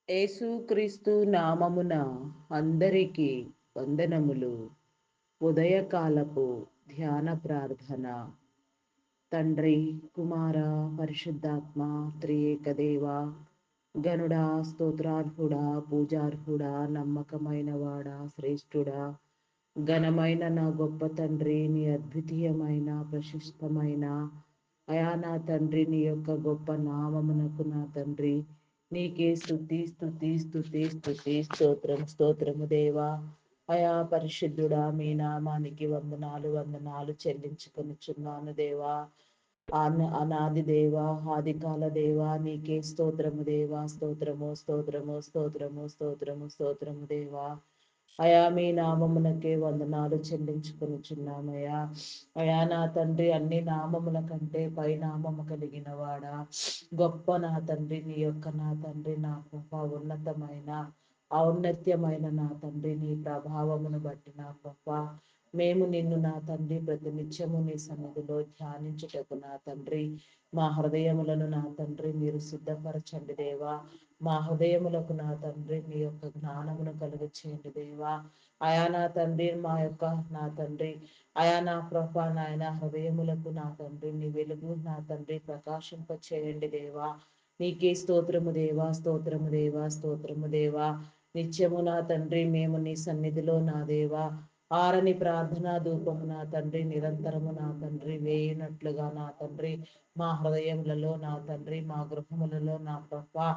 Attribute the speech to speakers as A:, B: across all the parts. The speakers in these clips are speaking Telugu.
A: యేసుక్రీస్తు నామమున అందరికీ వందనములు. ఉదయకాలపు ధ్యాన ప్రార్థన. తండ్రి, కుమార, పరిశుద్ధాత్మ, త్రియేక దేవ, గనుడా, స్తోత్రార్హుడా, పూజార్హుడా, నమ్మకమైన వాడా, శ్రేష్ఠుడా, ఘనమైన నా గొప్ప తండ్రి, నీ అద్వితీయమైన ప్రశస్తమైన అయా నా తండ్రి, నీ యొక్క గొప్ప నామమునకు నా తండ్రి నీకే స్తుతి స్తుతి స్తుతి స్తుతి స్తోత్రం స్తోత్రము దేవా. అయా పరిశుద్ధుడా, మీ నామానికి వందనాలు వందనాలు చెల్లించుకొనుచున్నాను దేవా. అనాది దేవా, ఆదికాల దేవా, నీకే స్తోత్రము దేవా. స్తోత్రము స్తోత్రము స్తోత్రము స్తోత్రము స్తోత్రము దేవా. అయా మీ నామమునకే వందనాలు చెల్లించుకొనుచున్నామయ్యా. అయా నా తండ్రి, అన్ని నామముల కంటే పై నామము కలిగిన వాడా, గొప్ప నా తండ్రి, నీ యొక్క నా తండ్రి, నా గొప్ప ఉన్నతమైన ఔన్నత్యమైన నా తండ్రి, నీ ప్రభావమును బట్టి నా గొప్ప మేము నిన్ను నా తండ్రి ప్రతి నిత్యము నీ సన్నిధిలో ధ్యానించుటకు నా తండ్రి మా హృదయములను నా తండ్రి మీరు సిద్ధపరచండి దేవా. మా హృదయములకు నా తండ్రి మీ యొక్క జ్ఞానమును కలుగ చేయండి దేవా. అయా నా తండ్రి, మా యొక్క నా తండ్రి, అయా నా ప్రభా నాయన హృదయములకు నా తండ్రి నీ వెలుగు నా తండ్రి ప్రకాశింప చేయండి దేవా. నీకే స్తోత్రము దేవా, స్తోత్రము దేవా, స్తోత్రము దేవా. నిత్యము నా తండ్రి మేము నీ సన్నిధిలో నా దేవా ఆరని ప్రార్థనా ధూపము నా తండ్రి నిరంతరము నా తండ్రి వేయునట్లుగా నా తండ్రి మా హృదయములలో నా తండ్రి మా గృహములలో నా ప్రభా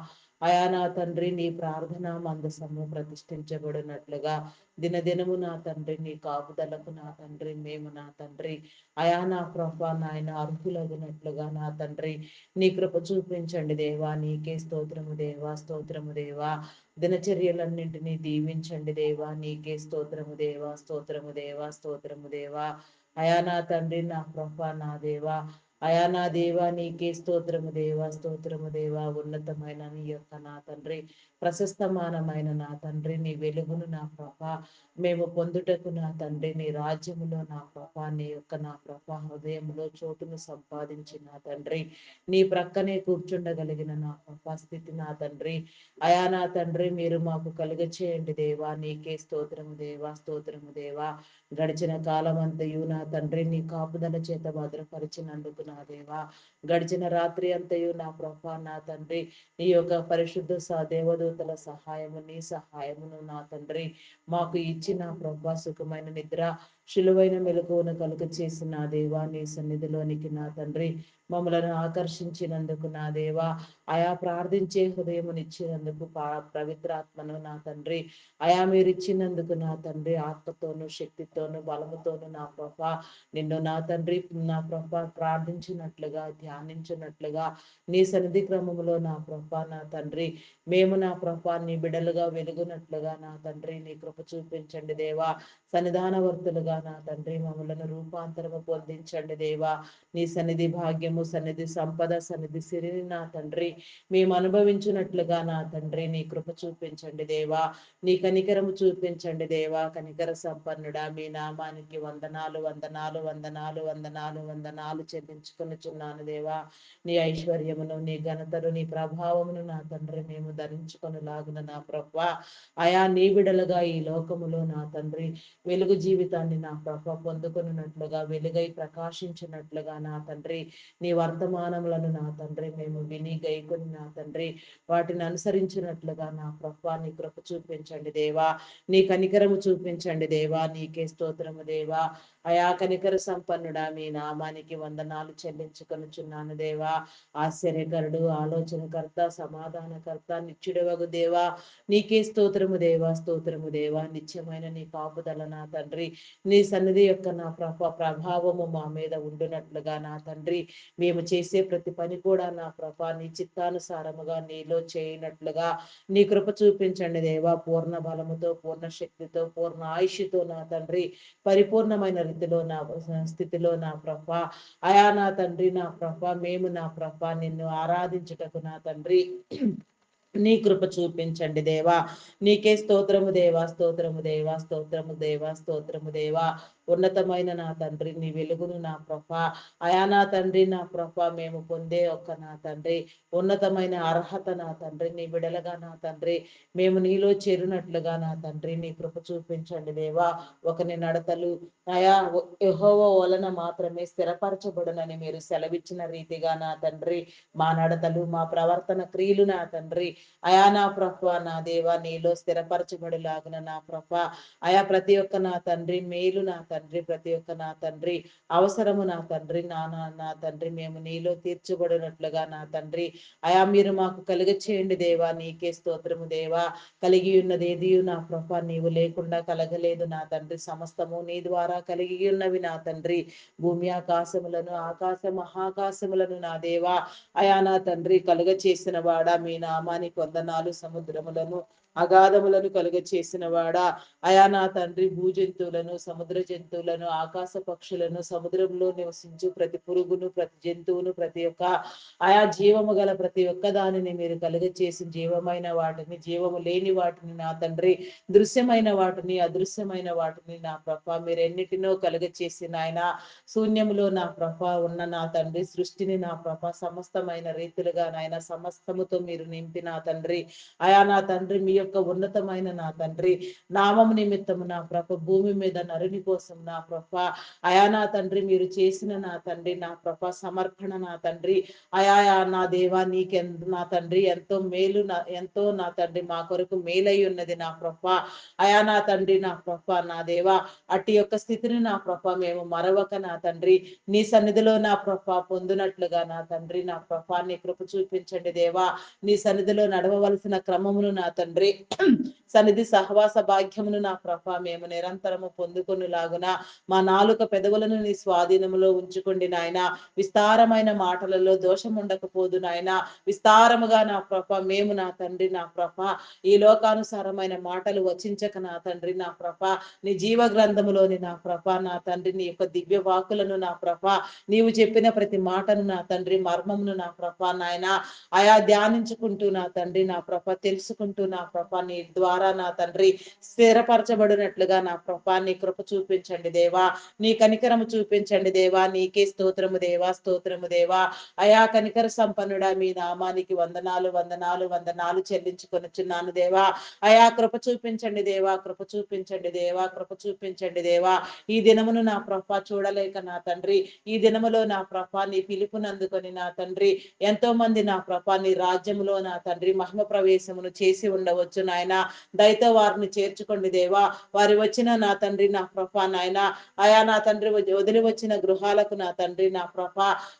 A: అయా నా తండ్రి నీ ప్రార్థన మందసము ప్రతిష్ఠించబడినట్లుగా దినదినము నా తండ్రి నీ కాపుదలకు నా తండ్రి మేము నా తండ్రి అయా నా ప్రభా నాయన అర్హులగినట్లుగా నా తండ్రి నీ కృప చూపించండి దేవా. నీకే స్తోత్రము దేవా, స్తోత్రము దేవా. దినచర్యలన్నింటినీ దీవించండి దేవా. నీకే స్తోత్రము దేవా, స్తోత్రము దేవా, స్తోత్రము దేవా. అయా నా తండ్రి నా ప్రభా నా దేవా, అయా నా దేవా నీకే స్తోత్రము దేవా, స్తోత్రము దేవా. ఉన్నతమైన నీ యొక్క నా తండ్రి ప్రశస్తమానమైన నా తండ్రి నీ వెలుగును నా ప్రభా మేము పొందుటకు నా తండ్రి నీ రాజ్యములో నా ప్రభా నీ యొక్క నా ప్రభా హృదయంలో చోటును సంపాదించి నా తండ్రి నీ ప్రక్కనే కూర్చుండగలిగిన నా ప్రభా స్థితి నా తండ్రి అయా నా తండ్రి మీరు మాకు కలుగ చేయండి దేవా. నీకే స్తోత్రము దేవా, స్తోత్రము దేవా. గడిచిన కాలం అంతయు నా తండ్రి నీ కాపుదల చేత భద్రపరిచినందుకు నా దేవా. గడిచిన రాత్రి అంతయు నా ప్రభా నా తండ్రి నీ యొక్క పరిశుద్ధ దేవదూతల సహాయము నీ సహాయమును నా తండ్రి మాకు ఇచ్చిన ప్రభా సుఖమైన నిద్ర శిలువైన మెలకువను కలుగ చేసిన దేవా నీ సన్నిధిలోనికి నా తండ్రి మమ్మలను ఆకర్షించినందుకు నా దేవా. అయా ప్రార్థించే హృదయమునిచ్చినందుకు పవిత్రాత్మను నా తండ్రి అయా మీరు ఇచ్చినందుకు నా తండ్రి ఆత్మతోను శక్తితోను బలముతోను నా ప్రభా నిన్ను నా తండ్రి నా ప్రభా ప్రార్థించినట్లుగా ధ్యానించినట్లుగా నీ సన్నిధి క్రమములో నా ప్రభా నా తండ్రి మేము నా ప్రభా నీ బిడలుగా వెలుగునట్లుగా నా తండ్రి నీ కృప చూపించండి దేవా. సన్నిధానవర్తులుగా నా తండ్రి మమ్మలను రూపాంతరము పొందించండి దేవా. నీ సన్నిధి భాగ్యము సన్నిధి సంపద సన్నిధి సిరిని నా తండ్రి మేము అనుభవించినట్లుగా నా తండ్రి నీ కృప చూపించండి దేవా. నీ కనికరము చూపించండి దేవా. కనికర సంపన్నుడా మీ నామానికి వందనాలు వందనాలు వందనాలు వందనాలు వందనాలు చెల్లించుకొనుచున్నాను దేవా. నీ ఐశ్వర్యమును నీ ఘనతను నీ ప్రభావమును నా తండ్రి మేము ధరించుకొనిలాగున నా ప్రభా అయా నీ బిడలుగా ఈ లోకములో నా తండ్రి వెలుగు జీవితాన్ని నా ప్రభ పొందుకున్నట్లుగా వెలుగై ప్రకాశించినట్లుగా నా తండ్రి నీ వర్తమానములను నా తండ్రి మేము విని గైకొని నా తండ్రి వాటిని అనుసరించినట్లుగా నా ప్రభా నీ కృప చూపించండి దేవా. నీ కనికరము చూపించండి దేవా. నీకే స్తోత్రము దేవా. అయా కనికర సంపన్నుడా మీ నామానికి వందనాలు చెల్లించుకొనుచున్నాను దేవా. ఆశ్చర్యకరుడు ఆలోచనకర్త సమాధానకర్త నిత్యుడవగు దేవా. నీకే స్తోత్రము దేవా, స్తోత్రము దేవా. నిత్యమైన నీ కాపుదల నా తండ్రి నీ సన్నిధి యొక్క నా ప్రభావము మా మీద ఉండునట్లుగా నా తండ్రి మేము చేసే ప్రతి పని కూడా నా ప్రభా నీ చిత్తానుసారముగా నీలో చేయనట్లుగా నీ కృప చూపించండి దేవా. పూర్ణ బలముతో పూర్ణ శక్తితో పూర్ణ ఆయుష్తో నా తండ్రి పరిపూర్ణమైన రీతిలో నా స్థితిలో నా ప్రభా అయా నా తండ్రి నా ప్రభా మేము నా ప్రభా నిన్ను ఆరాధించుటకు నా తండ్రి నీ కృప చూపించండి దేవా. నీకే స్తోత్రము దేవా, స్తోత్రము దేవా, స్తోత్రము దేవా, స్తోత్రము దేవా. ఉన్నతమైన నా తండ్రి నీ వెలుగును నా ప్రభా, అయా నా తండ్రి నా ప్రభా మేము పొందే ఒక్క నా తండ్రి ఉన్నతమైన అర్హత నా తండ్రి నీ బిడలగా నా తండ్రి మేము నీలో చేరినట్లుగా నా తండ్రి నీ కృప చూపించండి దేవా. ఒకని నడతలు అయా యెహోవా వలన మాత్రమే స్థిరపరచబడునని మీరు సెలవిచ్చిన రీతిగా నా తండ్రి మా నడతలు మా ప్రవర్తన క్రియలు నా తండ్రి అయా నా ప్రభ నా దేవా నీలో స్థిరపరచబడులాగున నా ప్రభ అయా ప్రతి ఒక్క నా తండ్రి మేలు నా తండ్రి ప్రతి ఒక్క నా తండ్రి అవసరము నా తండ్రి నా తండ్రి మేము నీలో తీర్చబడినట్లుగా నా తండ్రి అయా మీరు మాకు కలుగ చేయండి దేవా. నీకే స్తోత్రము దేవా. కలిగి ఉన్నది ఏది నా ప్రభ నీవు లేకుండా కలగలేదు నా తండ్రి. సమస్తము నీ ద్వారా కలిగి ఉన్నవి నా తండ్రి. భూమి ఆకాశములను ఆకాశ మహాకాశములను నా దేవా అయా నా తండ్రి కలుగ చేసిన వాడా మీ నామానికి వందనాలు. సముద్రములను అగాధములను కలుగ చేసిన వాడా అయా నా తండ్రి భూజంతువులను సముద్ర జంతువులను ఆకాశ పక్షులను సముద్రంలో నివసించు ప్రతి పురుగును ప్రతి జంతువును ప్రతి ఒక్క ఆయా జీవము గల ప్రతి ఒక్క దానిని మీరు కలుగ చేసి జీవమైన వాటిని జీవము లేని వాటిని నా తండ్రి దృశ్యమైన వాటిని అదృశ్యమైన వాటిని నా ప్రభ మీరెన్నిటినో కలుగ చేసి నాయన శూన్యములో నా ప్రభ ఉన్న నా తండ్రి సృష్టిని నా ప్రభ సమస్తమైన రీతులుగా నాయన సమస్తముతో మీరు నింపి నా తండ్రి అయా నా తండ్రి మీ యొక్క ఉన్నతమైన నా తండ్రి నామము నిమిత్తము నా ప్రభ భూమి మీద నరుని కోసం నా ప్రభ అయా నా తండ్రి మీరు చేసిన నా తండ్రి నా ప్రభ సమర్పణ నా తండ్రి అయా నా దేవా నీకెంత నా తండ్రి ఎంతో మేలు ఎంతో నా తండ్రి మా కొరకు మేలై ఉన్నది నా ప్రభ అయా నా తండ్రి నా ప్రభ నా దేవా అట్టి యొక్క స్థితిని నా ప్రభ మేము మరవక నా తండ్రి నీ సన్నిధిలో నా ప్రభ పొందునట్లుగా నా తండ్రి నా ప్రభ నీ కృప చూపించండి దేవా. నీ సన్నిధిలో నడవవలసిన క్రమమును నా తండ్రి సన్నిధి సహవాస భాగ్యమును నా ప్రభ మేము నిరంతరము పొందుకొనులాగున మా నాలుక పెదవులను నీ స్వాధీనములో ఉంచుకోండి నాయన. విస్తారమైన మాటలలో దోషం ఉండకపోదు నాయన. విస్తారముగా నా ప్రభ మేము నా తండ్రి నా ప్రభ ఈ లోకానుసారమైన మాటలు వచించక నా తండ్రి నా ప్రభ నీ జీవ గ్రంథములోని నా ప్రభ నా తండ్రి నీ యొక్క దివ్య వాకులను నా ప్రభ నీవు చెప్పిన ప్రతి మాటను నా తండ్రి మర్మమును నా ప్రభ నాయన ఆయా ధ్యానించుకుంటూ నా తండ్రి నా ప్రభ తెలుసుకుంటూ నా ప్రభ నీ ద్వారా నా తండ్రి స్థిరపరచబడినట్లుగా నా ప్రభ నీ కృప చూపించండి దేవా. నీ కనికరము చూపించండి దేవా. నీకే స్తోత్రము దేవా స్తోత్రము దేవా. అయా కనికర సంపన్నుడా మీ నామానికి వందనాలు వందనాలు వందనాలు చెల్లించుకొనుచున్నాను దేవా. అయా కృప చూపించండి దేవా. కృప చూపించండి దేవా. కృప చూపించండి దేవా. ఈ దినమును నా ప్రభ చూడలేక నా తండ్రి ఈ దినములో నా ప్రభ నీ పిలుపునందుకొని నా తండ్రి ఎంతో మంది నా ప్రభ నీ రాజ్యములో నా తండ్రి మహిమ ప్రవేశమును చేసి ఉండవచ్చు నాయన. దయతో వారిని చేర్చుకోండి దేవా. వారి వచ్చిన నా తండ్రి నా ప్రభ నాయన అయా నా తండ్రి వదిలి వచ్చిన గృహాలకు నా తండ్రి నా ప్రభ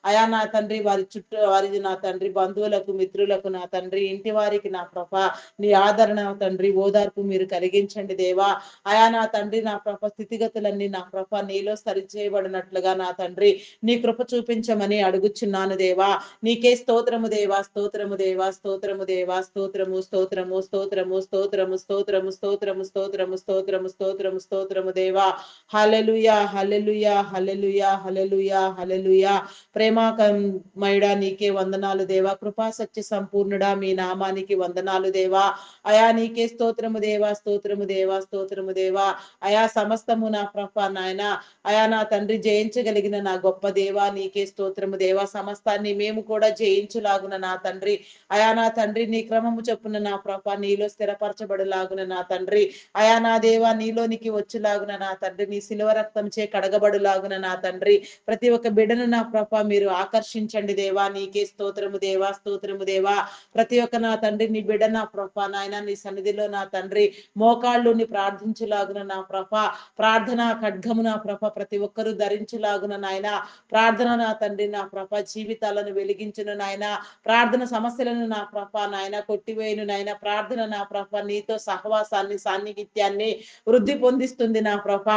A: అయా నా తండ్రి వారి చుట్టూ వారి నా తండ్రి బంధువులకు మిత్రులకు నా తండ్రి ఇంటి వారికి నా ప్రభ నీ ఆదరణ తండ్రి ఓదార్పు మీరు కలిగించండి దేవా. అయా నా తండ్రి నా ప్రభ స్థితిగతులన్నీ నా ప్రభ నీలో సరిచేయబడినట్లుగా నా తండ్రి నీ కృప చూపించమని అడుగుచున్నాను దేవా. నీకే స్తోత్రము దేవా స్తోత్రము దేవా స్తోత్రము దేవా స్తోత్రము స్తోత్రము స్తోత్రము స్తోత్రము స్తోత్రము స్తోత్రము స్తోత్రము స్తోత్రము స్తోత్రము స్తోత్రము దేవా. హల్లెలూయా హల్లెలూయా హల్లెలూయా హల్లెలూయా హల్లెలూయా. ప్రేమామయుడా నీకే వందనాలు దేవా. కృపా సత్య సంపూర్ణుడా మీ నామానికి వందనాలు దేవా. అయా నీకే స్తోత్రము దేవా స్తోత్రము దేవా స్తోత్రము దేవా. అయా సమస్తము నా ప్రభ నాయన అయా నా తండ్రి జయించగలిగిన నా గొప్ప దేవా నీకే స్తోత్రము దేవా. సమస్తాన్ని మేము కూడా జయించులాగున నా తండ్రి అయా నా తండ్రి నీ క్రమము చొప్పున నా ప్రభ నీలో స్థిరపరచబడులాగున నా తండ్రి అయా నా దేవా నీలోనికి వచ్చులాగున నా తండ్రి నీ శిలువ రక్తం చే కడగబడులాగున నా తండ్రి ప్రతి ఒక్క బిడ్డను నా ప్రభ మీరు ఆకర్షించండి దేవా. నీకే స్తోత్రము దేవా స్తోత్రము దేవా. ప్రతి ఒక్క నా తండ్రి నీ బిడ్డ నా ప్రభ నాయన నీ సన్నిధిలో నా తండ్రి మోకాళ్ళుని ప్రార్థించులాగున నా ప్రభ ప్రార్థన ఖడ్గము నా ప్రభ ప్రతి ఒక్కరూ ధరించులాగున నాయన ప్రార్థన నా తండ్రి నా ప్రభ జీవితాలను వెలిగించును నాయన. ప్రార్థన సమస్యలను నా ప్రభ నాయన కొట్టివేయును నాయన. ప్రార్థన నా ప్రభ నీతో సహవాసాన్ని సాన్నిహిత్యాన్ని వృద్ధి పొందిస్తుంది నా ప్రభ.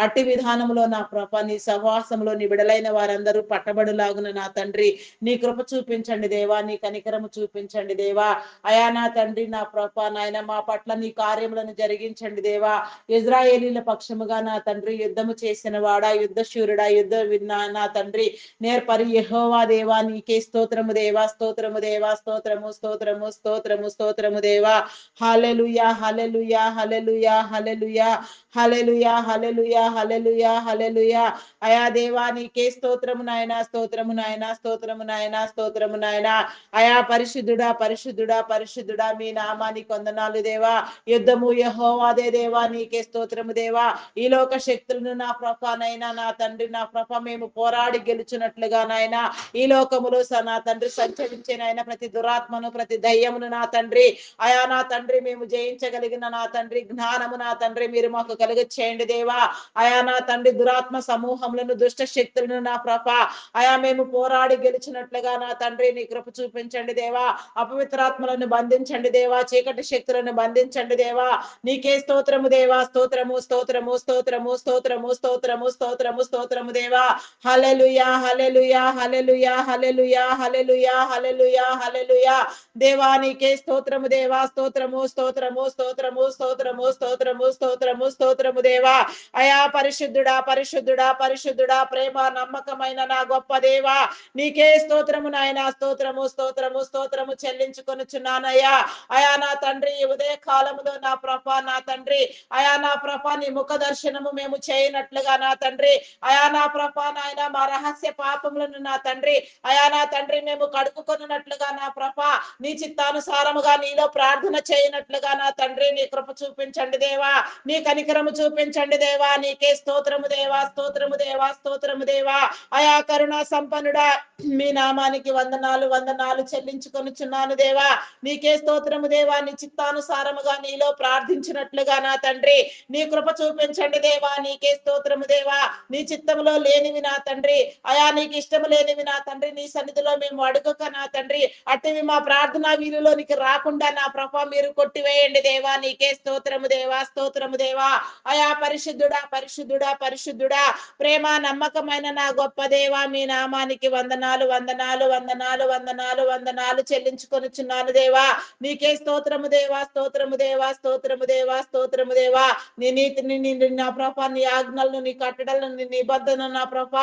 A: అట్టి విధానంలో నా ప్రభ నీ సహవాసంలో నీ బిడలైన వారందరూ పట్టబడులాగున నా తండ్రి నీ కృప చూపించండి దేవా. నీ కనికరము చూపించండి దేవా. అయా నా తండ్రి నా ప్రభ నాయన మా పట్ల నీ కార్యములను జరిగించండి దేవా. ఇజ్రాయేలీల పక్షముగా నా తండ్రి యుద్ధము చేసిన వాడా యుద్ధ శూరుడా యుద్ధ నా తండ్రి నేర్పరి యెహోవా దేవా నీకే స్తోత్రము దేవా స్తోత్రము దేవా స్తోత్రము స్తోత్రము స్తోత్రము స్తోత్రము దేవా. హల్లెలూయా హల్లెలూయా హల్లెలూయా హల్లెలూయా
B: హల్లెలూయా, హల్లెలూయా, హల్లెలూయా, హల్లెలూయా. అయా దేవా నీకే స్తోత్రము నాయన, స్తోత్రము నాయన, స్తోత్రము నాయన, స్తోత్రము నాయన. అయా పరిశుద్ధుడా, పరిశుద్ధుడా, పరిశుద్ధుడా, మీ నామానికి వందనాలు దేవా. యుద్ధము యెహోవాదే దేవా, నీకే స్తోత్రము దేవా. ఈ లోక శక్తులను నా ప్రభానైనా నా తండ్రి, నా ప్రభ మేము పోరాడి గెలుచున్నట్లుగా నాయన ఈ లోకములో నా తండ్రి సంచరించేనైనా ప్రతి దురాత్మను, ప్రతి దయ్యమును నా తండ్రి, అయా నా తండ్రి మేము జయించగలిగిన నా తండ్రి జ్ఞానము నా తండ్రి మీరు మాకు కలుగ చేయండి దేవా. అయా నా తండ్రి దురాత్మ సమూహములను, దుష్ట శక్తులను నా ప్రభ అయా మేము పోరాడి గెలిచినట్లుగా నా తండ్రి నీ కృప చూపించండి దేవా. అపవిత్రాత్మలను బంధించండి దేవా, చీకటి శక్తులను బంధించండి దేవా. నీకే స్తోత్రము దేవా, స్తోత్రము, స్తోత్రము, స్తోత్రము, స్తోత్రము, స్తోత్రము, స్తోత్రము, స్తోత్రము దేవా. హల్లెలూయా, హల్లెలూయా, హల్లెలూయా, హల్లెలూయా, హల్లెలూయా, హల్లెలూయా, హల్లెలూయా. దేవా నీకే స్తోత్రము దేవా, స్తోత్రము, స్తోత్రము, స్తోత్రము, స్తోత్రము, స్తోత్రము, స్తోత్రము, స్తోత్రము దేవా. అయా పరిశుద్ధుడా, పరిశుద్ధుడా, పరిశుద్ధుడా, ప్రేమ నమ్మకమైన నా గొప్ప దేవా నీకే స్తోత్రము నాయన, స్తోత్రము, స్తోత్రము, స్తోత్రము చెల్లించుకొనుచున్నానయ్యా. అయా నా తండ్రి ఉదయ కాలములో నా ప్రభ నా తండ్రి అయా నా ప్రభ నీ ముఖ దర్శనము మేము చేయనట్లుగా నా తండ్రి అయా నా ప్రభ నాయన మా రహస్య పాపములను నా తండ్రి అయా నా తండ్రి మేము కడుక్కున్నట్లుగా నా ప్రభ నీ చిత్తానుసారముగా నీలో ప్రార్థన చేయనట్లుగా నా తండ్రి నీ కృప చూపించండి దేవా. నీ కనికరము చూపించండి దేవా. నీకే స్తోత్రము దేవా, స్తోత్రము దేవా, స్తోత్రము దేవా. అయా కరుణా సంపన్నుడా మీ నామానికి వందనాలు, వందనాలు చెల్లించుకొనుచున్నాను దేవా. నీకే స్తోత్రము దేవా. నీ చిత్తానుసారముగా నీలో ప్రార్థించినట్లుగా నా తండ్రి నీ కృప చూపించండి దేవా. నీకే స్తోత్రము దేవా. నీ చిత్తములో లేనివి నా తండ్రి అయా నీకు ఇష్టము లేనివి నా తండ్రి నీ సన్నిధిలో మేము అడుగక నా తండ్రి అట్టివి మా ప్రార్థనా వీలులోనికి రాకుండా నా ప్రభ మీరు కొట్టివేయండి దేవా. నీకే స్తోత్రము దేవా, స్తోత్రము దేవా. అయా పరిశుద్ధుడా, పరిశుద్ధుడా, పరిశుద్ధుడా, ప్రేమ నమ్మకమైన నా గొప్ప దేవా మీ నామానికి వందనాలు, వందనాలు, వందనాలు, వందనాలు, వందనాలు చెల్లించుకొనుచున్నాను దేవా. నీకే స్తోత్రము దేవా, స్తోత్రము దేవా, స్తోత్రము దేవా, స్తోత్రము దేవా. నీ నీతిని నా ప్రభ నీ ఆజ్ఞలను, నీ కట్టడలను, నీ నిబంధన నా ప్రభ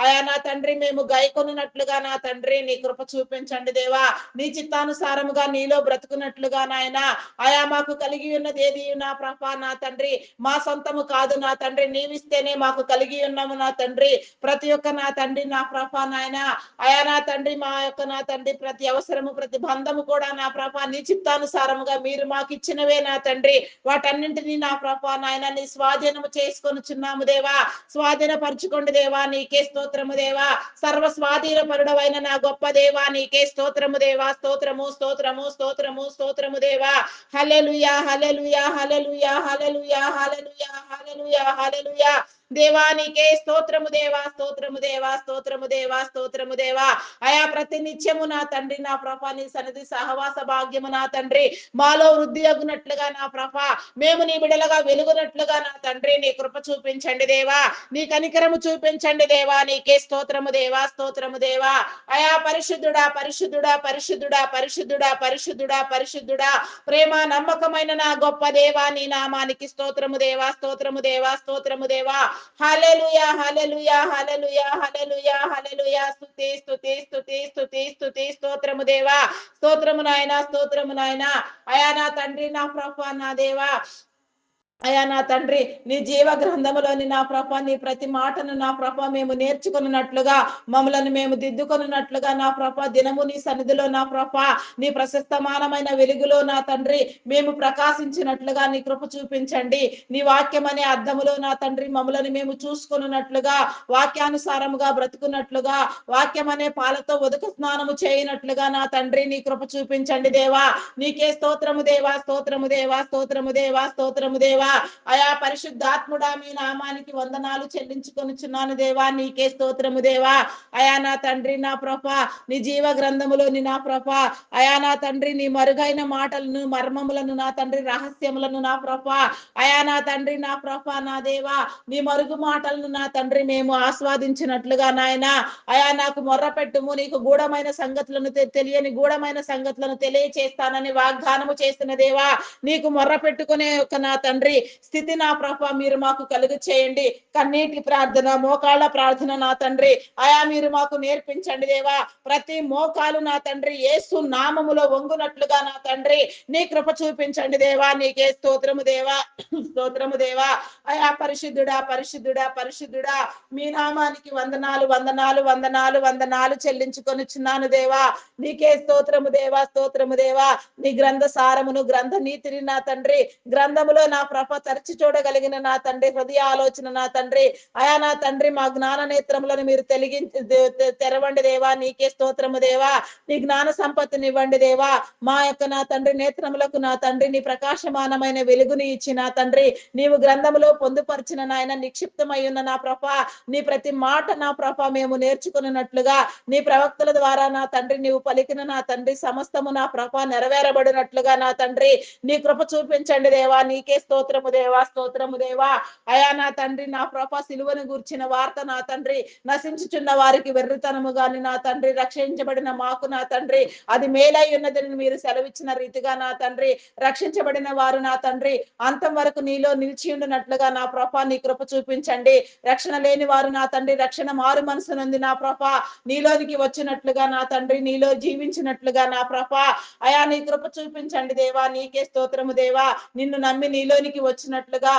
B: అయా నా తండ్రి మేము గైకొనున్నట్లుగా నా తండ్రి నీ కృప చూపించండి దేవా. నీ చిత్తానుసారముగా నీలో బ్రతుకున్నట్లుగా నాయన అయా మాకు కలిగి ఉన్నది ఏది నా ప్రభ నా తండ్రి మా సొంతము కాదు నా తండ్రి నీవిస్తేనే మాకు కలిగి ఉన్నాము నా తండ్రి. ప్రతి ఒక్క నా తండ్రి నా ప్రభ నాయన అయా నా తండ్రి మా యొక్క నా తండ్రి ప్రతి అవసరము, ప్రతి బంధము కూడా నా ప్రభ నీ చిత్తానుసారముగా మీరు మాకు ఇచ్చినవే నా తండ్రి. వాటన్నింటినీ నా ప్రభ నాయన నీ స్వాధీనము చేసుకొనుచున్నాము దేవా. స్వాధీన పరచుకోండి దేవా. నీకే స్తోత్రము దేవా. సర్వ స్వాధీన పరుడవైన నా గొప్ప దేవా నీకే స్తోత్రము దేవా. స్తోత్రము, స్తోత్రము, స్తోత్రము, స్తోత్రము దేవా. హల్లెలూయా, హల్లెలూయా, హల్లెలూయా, హల్లెలూయా, హల్లెలూయా, హల్లెలూయా, హల్లెలూయా. దేవా నీకే స్తోత్రము దేవా, స్తోత్రము దేవా, స్తోత్రము దేవా, స్తోత్రము దేవా. అయా ప్రతి నిత్యము నా తండ్రి నా ప్రభ నీ సన్నిధి సహవాస భాగ్యము నా తండ్రి మాలో వృద్ధి అగునట్లుగా నా ప్రభ మేము నీ బిడలగా వెలుగునట్లుగా నా తండ్రి నీ కృప చూపించండి దేవా. నీ కనికరము చూపించండి దేవా. నీకే స్తోత్రము దేవా, స్తోత్రము దేవా. అయా పరిశుద్ధుడా, పరిశుద్ధుడా, పరిశుద్ధుడా, పరిశుద్ధుడా, పరిశుద్ధుడా, పరిశుద్ధుడా, ప్రేమ నమ్మకమైన నా గొప్ప దేవా నీ నామానికి స్తోత్రము దేవా, స్తోత్రము దేవా, స్తోత్రము దేవా. హల్లెలూయా, హల్లెలూయా, హల్లెలూయా, హల్లెలూయా, హల్లెలూయా. స్తుతి, స్తుతి, స్తుతి, స్తుతి, స్తుతి, స్తోత్రము దేవా. స్తోత్రము నాయన, స్తోత్రము నాయన. అయా నా తండ్రి నా ప్రభ నా దేవా అయా నా తండ్రి నీ జీవ గ్రంథములోని నా ప్రభ నీ ప్రతి మాటను నా ప్రభ మేము నేర్చుకున్నట్లుగా మమ్మలను మేము దిద్దుకొనున్నట్లుగా నా ప్రభ దినము నీ సన్నిధిలో నా ప్రభ నీ ప్రశస్తమానమైన వెలుగులో నా తండ్రి మేము ప్రకాశించినట్లుగా నీ కృప చూపించండి. నీ వాక్యం అనే అర్థములో నా తండ్రి మమ్మలను మేము చూసుకున్నట్లుగా వాక్యానుసారముగా బ్రతుకున్నట్లుగా వాక్యం అనే పాలతో ఉదక స్నానము చేయనట్లుగా నా తండ్రి నీ కృప చూపించండి దేవా. నీకే స్తోత్రము దేవా, స్తోత్రము దేవా, స్తోత్రము దేవా, స్తోత్రము దేవా. అయా పరిశుద్ధాత్ముడా మీ నామానికి వందనాలు చెల్లించుకొనుచున్నాను దేవా. నీకే స్తోత్రము దేవా. అయా నా తండ్రి నా ప్రభ నీ జీవ గ్రంథములోని నా ప్రభ అయా నా తండ్రి నీ మరుగైన మాటలను, మర్మములను నా తండ్రి రహస్యములను నా ప్రభ అయా నా తండ్రి నా ప్రభ నా దేవా నీ మరుగు మాటలను నా తండ్రి మేము ఆస్వాదించినట్లుగా నాయన అయా నాకు మొర్ర పెట్టుము నీకు గూఢమైన సంగతులను తెలియని గూఢమైన సంగతులను తెలియచేస్తానని వాగ్దానము చేసిన దేవా. నీకు మొర్ర పెట్టుకునే ఒక నా తండ్రి తండ్రి స్థితి నా ప్రభ మీరు మాకు కలుగు చేయండి. కన్నీటి ప్రార్థన, మోకాళ్ళ ప్రార్థన నా తండ్రి మీరు మాకు నేర్పించండి దేవా. ప్రతి మోకాలు నా తండ్రి యేసు నామములో వంగునట్లుగా నా తండ్రి నీ కృప చూపించండి దేవా. నీకే స్తోత్రము దేవా, స్తోత్రము దేవా. పరిశుద్ధుడా పరిశుద్ధుడా పరిశుద్ధుడా మీ నామానికి వందనాలు వందనాలు వందనాలు వందనాలు చెల్లించుకొనిచున్నాను దేవా. నీకే స్తోత్రము దేవా, స్తోత్రము దేవా. నీ గ్రంథ సారమును, గ్రంథ నీతిని నా తండ్రి గ్రంథములో నా ప్రభ తరచి చూడగలిగిన నా తండ్రి హృదయ ఆలోచన నా తండ్రి నా తండ్రి మా జ్ఞాన నేత్రములను మీరు తెరవండి దేవా. నీకే స్తోత్రము దేవా. నీ జ్ఞాన సంపత్తిని ఇవ్వండి దేవా. మా యొక్క నా తండ్రి నేత్రములకు నా తండ్రి నీ ప్రకాశమానమైన వెలుగుని ఇచ్చి నా తండ్రి నీవు గ్రంథములో పొందుపరిచిన నాయన నిక్షిప్తమై ఉన్న నా ప్రభ నీ ప్రతి మాట నా ప్రభ మేము నేర్చుకున్నట్లుగా నీ ప్రవక్తల ద్వారా నా తండ్రి నీవు పలికిన నా తండ్రి సమస్తము నా ప్రభ నెరవేరబడినట్లుగా నా తండ్రి నీ కృప చూపించండి దేవా. నీకే స్తోత్రము దేవా, స్తోత్రము దేవా. నా తండ్రి నా ప్రభ సిలువను గూర్చిన వార్త నా తండ్రి నశించుచున్న వారికి వెర్రితనము గాని నా తండ్రి రక్షించబడిన మాకు నా తండ్రి అది మేలై ఉన్నదని మీరు సెలవిచ్చిన రీతిగా నా తండ్రి రక్షించబడిన వారు నా తండ్రి అంతం వరకు నీలో నిలిచి ఉండినట్లుగా నా ప్రభ నీ కృప చూపించండి. రక్షణ లేని వారు నా తండ్రి రక్షణ మారు మనసు నుండి నా ప్రభ నీలోనికి వచ్చినట్లుగా నా తండ్రి నీలో జీవించినట్లుగా నా ప్రభ నీ కృప చూపించండి దేవా. నీకే స్తోత్రము దేవా. నిన్ను నమ్మి నీలోనికి వచ్చినట్లుగా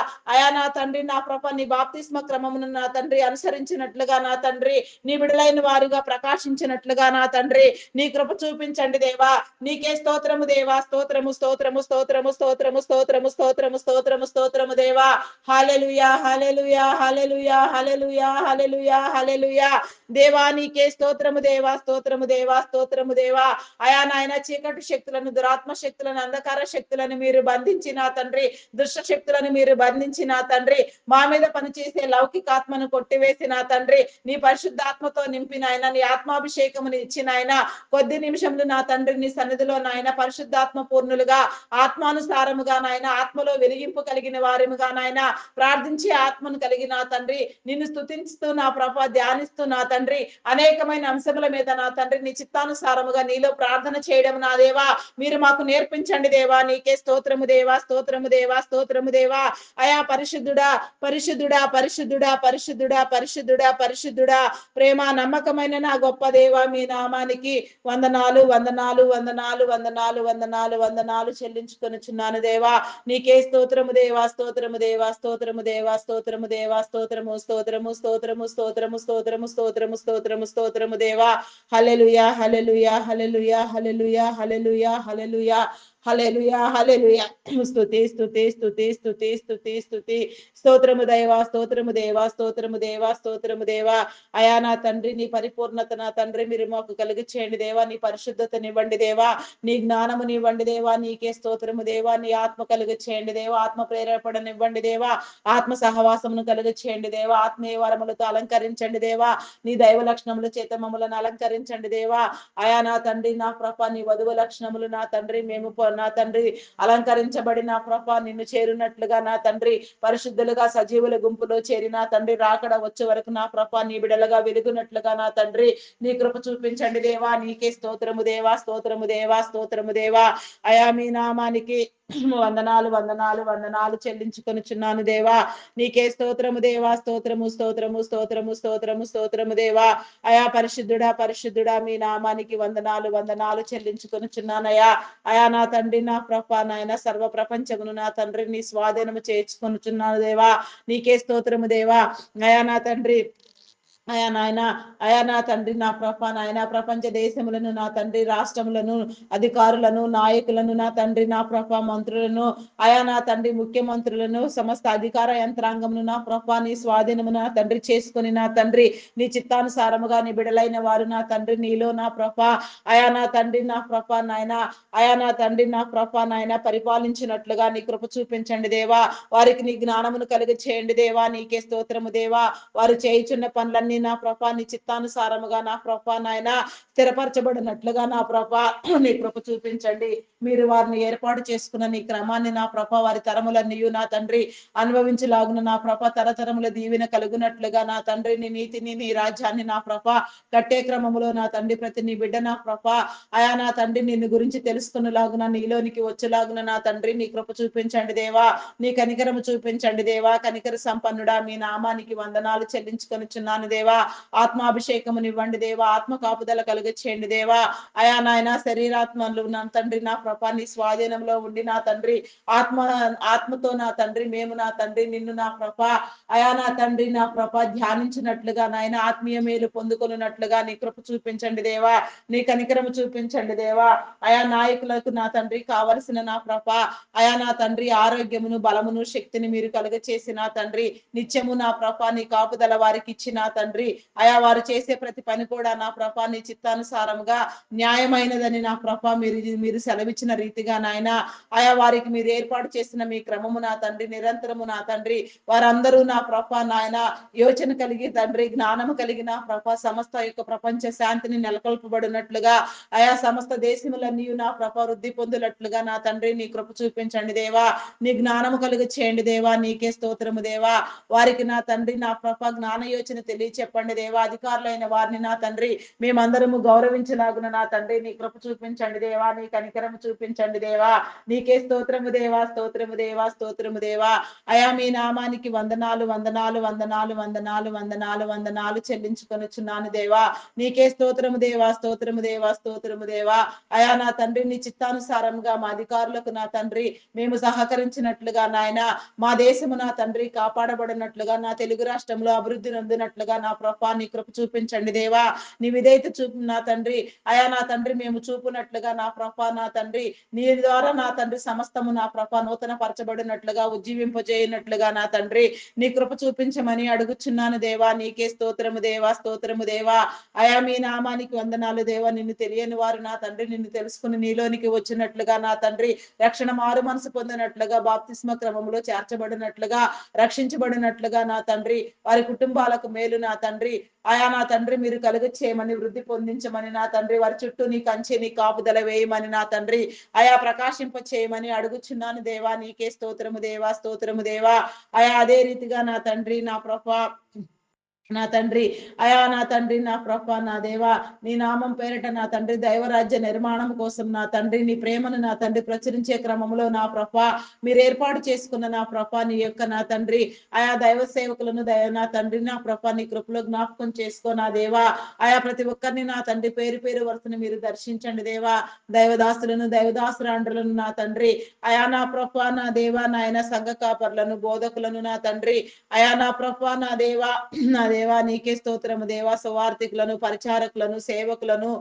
B: నా తండ్రి నా ప్రభ నీ బాప్తిస్మ క్రమమును నా తండ్రి అనుసరించినట్లుగా నా తండ్రి నీ బిడలైన వారుగా ప్రకాశించినట్లుగా నా తండ్రి నీ కృప చూపించండి దేవా. నీకే స్తోత్రము దేవా, స్తోత్రము స్తోత్రము స్తోత్రము స్తోత్రము స్తోత్రము స్తోత్రము స్తోత్రము స్తోత్రము దేవా. హల్లెలూయా హల్లెలూయా హల్లెలూయా హల్లెలూయా హల్లెలూయా హల్లెలూయా. దేవా నీకే స్తోత్రము దేవా, స్తోత్రము దేవా, స్తోత్రము దేవా. నాయన చీకటి శక్తులను, దురాత్మ శక్తులను, అంధకార శక్తులను మీరు బంధించి నా తండ్రి దుష్ట శక్తులను మీరు బంధించి నా తండ్రి మా మీద పనిచేసే లౌకికాత్మను కొట్టివేసి నా తండ్రి నీ పరిశుద్ధాత్మతో నింపిన ఆయన నీ ఆత్మాభిషేకముని ఇచ్చిన ఆయన కొద్ది నిమిషంలో నా తండ్రి నీ సన్నిధిలో నాయన పరిశుద్ధాత్మ పూర్ణులుగా ఆత్మానుసారముగా నాయన ఆత్మలో వెలిగింపు కలిగిన వారిముగా నాయన ప్రార్థించి ఆత్మను కలిగి నా తండ్రి నిన్ను స్తుతిస్తూ నా ప్రభ ధ్యానిస్తూ నా తండ్రి అనేకమైన అంశముల మీద నా తండ్రి నీ చిత్తానుసారముగా నీలో ప్రార్థన చేయడం నా దేవా మీరు మాకు నేర్పించండి దేవా. నీకే స్తోత్రము దేవా, స్తోత్రము దేవా, స్తోత్రము దేవా. పరిశుద్ధుడా పరిశుద్ధుడా పరిశుద్ధుడా పరిశుద్ధుడా పరిశుద్ధుడా పరిశుద్ధుడా ప్రేమ నమ్మకమైన నా గొప్ప దేవా మీ నామానికి వందనాలు వందనాలు వందనాలు వందనాలు వందనాలు వందనాలు చెల్లించుకొనిచున్నాను దేవా. నీకే స్తోత్రము దేవా, స్తోత్రము దేవా, స్తోత్రము దేవా, స్తోత్రము దేవా, స్తోత్రము స్తోత్రము స్తోత్రము స్తోత్రము స్తోత్రము స్తోత్రము స్తోత్రము స్తోత్రము దేవా. హల్లెలూయా హల్లెలూయా హల్లెలూయా హల్లెలూయా హల్లెలూయా హల్లెలూయా హల్లెలూయా హల్లెలూయా. స్తుతి స్తుతి స్తుతి స్తుతి స్తుతి స్తుతి. స్తోత్రము దేవా, స్తోత్రము దేవా, స్తోత్రము దేవా, స్తోత్రము దేవా. నా తండ్రి నీ పరిపూర్ణత నా తండ్రి మీరు మాకు కలిగి చేయండి దేవా. నీ పరిశుద్ధతనివ్వండి దేవా. నీ జ్ఞానమునివ్వండి దేవా. నీకే స్తోత్రము దేవా. నీ ఆత్మ కలిగి చేయండి దేవా. ఆత్మ ప్రేరేపణనివ్వండి దేవా. ఆత్మ సహవాసమును కలిగి చేయండి దేవా. ఆత్మీయ వరములతో అలంకరించండి దేవా. నీ దైవ లక్షణముల చేత మమ్మలను అలంకరించండి దేవా. నా తండ్రి నా ప్రభ నీ వధువు లక్షణములు నా తండ్రి మేము నా తండ్రి అలంకరించబడి నా ప్రభ నిన్ను చేరునట్లుగా నా తండ్రి పరిశుద్ధులుగా సజీవుల గుంపులో చేరి నా తండ్రి రాకడ వచ్చే వరకు నా ప్రభ నీ బిడలుగా వెలుగునట్లుగా నా తండ్రి నీ కృప చూపించండి దేవా. నీకే స్తోత్రము దేవా, స్తోత్రము దేవా, స్తోత్రము దేవా. మీ నామానికి వందనాలు వందనాలు వందనాలు చెల్లించుకొనిచున్నాను దేవా. నీకే స్తోత్రము దేవా, స్తోత్రము స్తోత్రము స్తోత్రము స్తోత్రము స్తోత్రము దేవా. పరిశుద్ధుడా పరిశుద్ధుడా మీ నామానికి వందనాలు వందనాలు చెల్లించుకొనిచున్నానయ్యా. నా తండ్రి నా ప్రభ నాయన సర్వ ప్రపంచమును నా తండ్రి నీ స్వాధీనము చేర్చుకొనుచున్నాను దేవా. నీకే స్తోత్రము దేవా. నా తండ్రి నాయన నా తండ్రి నా ప్రభ నాయన ప్రపంచ దేశములను నా తండ్రి రాష్ట్రములను అధికారులను నాయకులను నా తండ్రి నా ప్రభ మంత్రులను నా తండ్రి ముఖ్యమంత్రులను సమస్త అధికార యంత్రాంగమును నా ప్రభ నీ స్వాధీనము నా తండ్రి చేసుకుని నా తండ్రి నీ చిత్తానుసారముగా నీ బిడలైన వారు నా తండ్రి నీలో నా ప్రభ నా తండ్రి నా ప్రభ నాయన నా తండ్రి నా ప్రభ నాయన పరిపాలించినట్లుగా నీ కృప చూపించండి దేవా. వారికి నీ జ్ఞానమును కలిగి చేయండి దేవా. నీకే స్తోత్రము దేవా. వారు చేయుచున్న పనులన్నీ బిడ్డలన్నీ నా ప్రభా నీ చిత్తానుసారముగా నా ప్రభా నాయన స్థిరపరచబడినట్లుగా నా ప్రభా నీ కృప చూపించండి. మీరు వారిని ఏర్పాటు చేసుకున్న నీ క్రమాన్ని నా ప్రభా వారి తరములన్నీయు నా తండ్రి అనుభవించలాగున నా ప్రభా తరతరముల దీవెన కలుగునట్లుగా నా తండ్రి నీ నీతిని నీ రాజ్యాన్ని నా ప్రభా కట్టే క్రమములో నా తండ్రి ప్రతి నీ బిడ్డ నా ప్రభా అయా నా తండ్రి నిన్ను గురించి తెలుసుకునేలాగున నీలోనికి వచ్చేలాగున నా తండ్రి నీ కృప చూపించండి దేవా. నీ కనికరము చూపించండి దేవా. కనికర సంపన్నుడా మీ నామానికి వందనాలు చెల్లించుకొనుచున్నాను దేవా. ఆత్మాభిషేకమునివ్వండి దేవా. ఆత్మ కాపుదల కలుగచేయండి దేవా. అయా నాయన శరీరాత్మలు నా తండ్రి నా ప్రభా నీ స్వాధీనంలో ఉండి నా తండ్రి ఆత్మతో నా తండ్రి మేము నా తండ్రి నిన్ను నా ప్రభా అయా నా తండ్రి నా ప్రభా ధ్యానించినట్లుగా నాయన ఆత్మీయ మేలు పొందుకొనున్నట్లుగా నీ కృప చూపించండి దేవా. నీ కనికరము చూపించండి దేవా. అయా నాయకులకు నా తండ్రి కావలసిన నా ప్రభా అయా నా తండ్రి ఆరోగ్యమును బలమును శక్తిని మీరు కలుగచేసి నా తండ్రి నిత్యము నా ప్రభా నీ కాపుదల వారికి ఇచ్చి నా తండ్రి అయా వారు చేసే ప్రతి పని కూడా నా ప్రభా నీ చిత్తానుసారముగా న్యాయమైనదని నా ప్రభా మీరు సెలవిచ్చిన రీతిగా నాయన ఆయా వారికి మీరు ఏర్పాటు చేసిన మీ క్రమము నా తండ్రి నిరంతరము నా తండ్రి వారందరూ నా ప్రభా నాయన యోచన కలిగి తండ్రి జ్ఞానము కలిగిన ప్రభా సమస్త యొక్క ప్రపంచ శాంతిని నెలకొల్పబడినట్లుగా ఆయా సమస్త దేశములన్నీ నా ప్రభా వృద్ధి పొందినట్లుగా నా తండ్రి నీ కృప చూపించండి దేవా. నీ జ్ఞానము కలుగు చేయండి దేవా. నీకే స్తోత్రము దేవా. వారికి నా తండ్రి నా ప్రభా జ్ఞాన యోచన తెలియచెప్పండి దేవా. అధికారులైన వారిని నా తండ్రి మేమందరము గౌరవించలాగున నా తండ్రి నీ కృప చూపించండి దేవా. నీ కనికరము చూపించండి దేవా. నీకే స్తోత్రము దేవా. స్తోత్రము దేవా. స్తోత్రము దేవా. అయా మీ నామానికి వందనాలు వందనాలు వందనాలు వందనాలు వందనాలు వందనాలు చెల్లించుకొనుచున్నాను దేవా. నీకే స్తోత్రము దేవా. స్తోత్రము దేవా. స్తోత్రము దేవా. అయా నా తండ్రి నీ చిత్తానుసారంగా మా అధికారులకు నా తండ్రి మేము సహకరించినట్లుగా నాయన మా దేశము నా తండ్రి కాపాడబడినట్లుగా నా తెలుగు రాష్ట్రంలో అభివృద్ధి నొందినట్లుగా నా ప్రభా నీ కృప చూపించండి దేవా. నీ విధేయత చూపు నా తండ్రి అయా నా తండ్రి మేము చూపునట్లుగా నా ప్రభా నా తండ్రి నీ ద్వారా నా తండ్రి సమస్తము నా ప్రభా నూతన పరచబడినట్లుగా ఉజ్జీవింపజేయనట్లుగా నా తండ్రి నీ కృప చూపించమని అడుగుచున్నాను దేవా. నీకే స్తోత్రము దేవా. స్తోత్రము దేవా. అయా మీ నామానికి వందనాలు దేవా. నిన్ను తెలియని వారు నా తండ్రి నిన్ను తెలుసుకుని నీలోనికి వచ్చినట్లుగా నా తండ్రి రక్షణ మారు మనసు పొందినట్లుగా బాప్తిస్మ క్రమంలో చేర్చబడినట్లుగా రక్షించబడినట్లుగా నా తండ్రి వారి కుటుంబాలకు మేలు నా తండ్రి ఆయా నా తండ్రి మీరు కలుగ చేయమని వృద్ధి పొందించమని నా తండ్రి వారి చుట్టూ నీ కంచె నీ కాపుదల వేయమని నా తండ్రి ఆయా ప్రకాశింప చేయమని అడుగుచున్నాను దేవా. నీకే స్తోత్రము దేవా. స్తోత్రము దేవా. ఆయా అదే రీతిగా నా తండ్రి నా ప్రభా నా తండ్రి అయా నా తండ్రి నా ప్రభా నా దేవా నీ నామం పేరిట నా తండ్రి దైవరాజ్య నిర్మాణం కోసం నా తండ్రి నీ ప్రేమను నా తండ్రి ప్రచురించే క్రమంలో నా ప్రభా మీరు ఏర్పాటు చేసుకున్న నా ప్రభా నీ యొక్క నా తండ్రి ఆయా దైవ సేవకులను నా తండ్రి నా ప్రభా నీ కృపలో జ్ఞాపకం చేసుకో నా దేవా. ఆయా ప్రతి ఒక్కరిని నా తండ్రి పేరు పేరు వరుసను మీరు దర్శించండి దేవా. దైవదాసులను దైవదాసురాండ్రులను నా తండ్రి అయా నా ప్రభా నా దేవా నాయన సంఘ కాపర్లను బోధకులను నా తండ్రి అయా నా ప్రభా నా దేవా నా దేవా నీకే స్తోత్రము దేవా. సువార్థికులను పరిచారకులను సేవకులను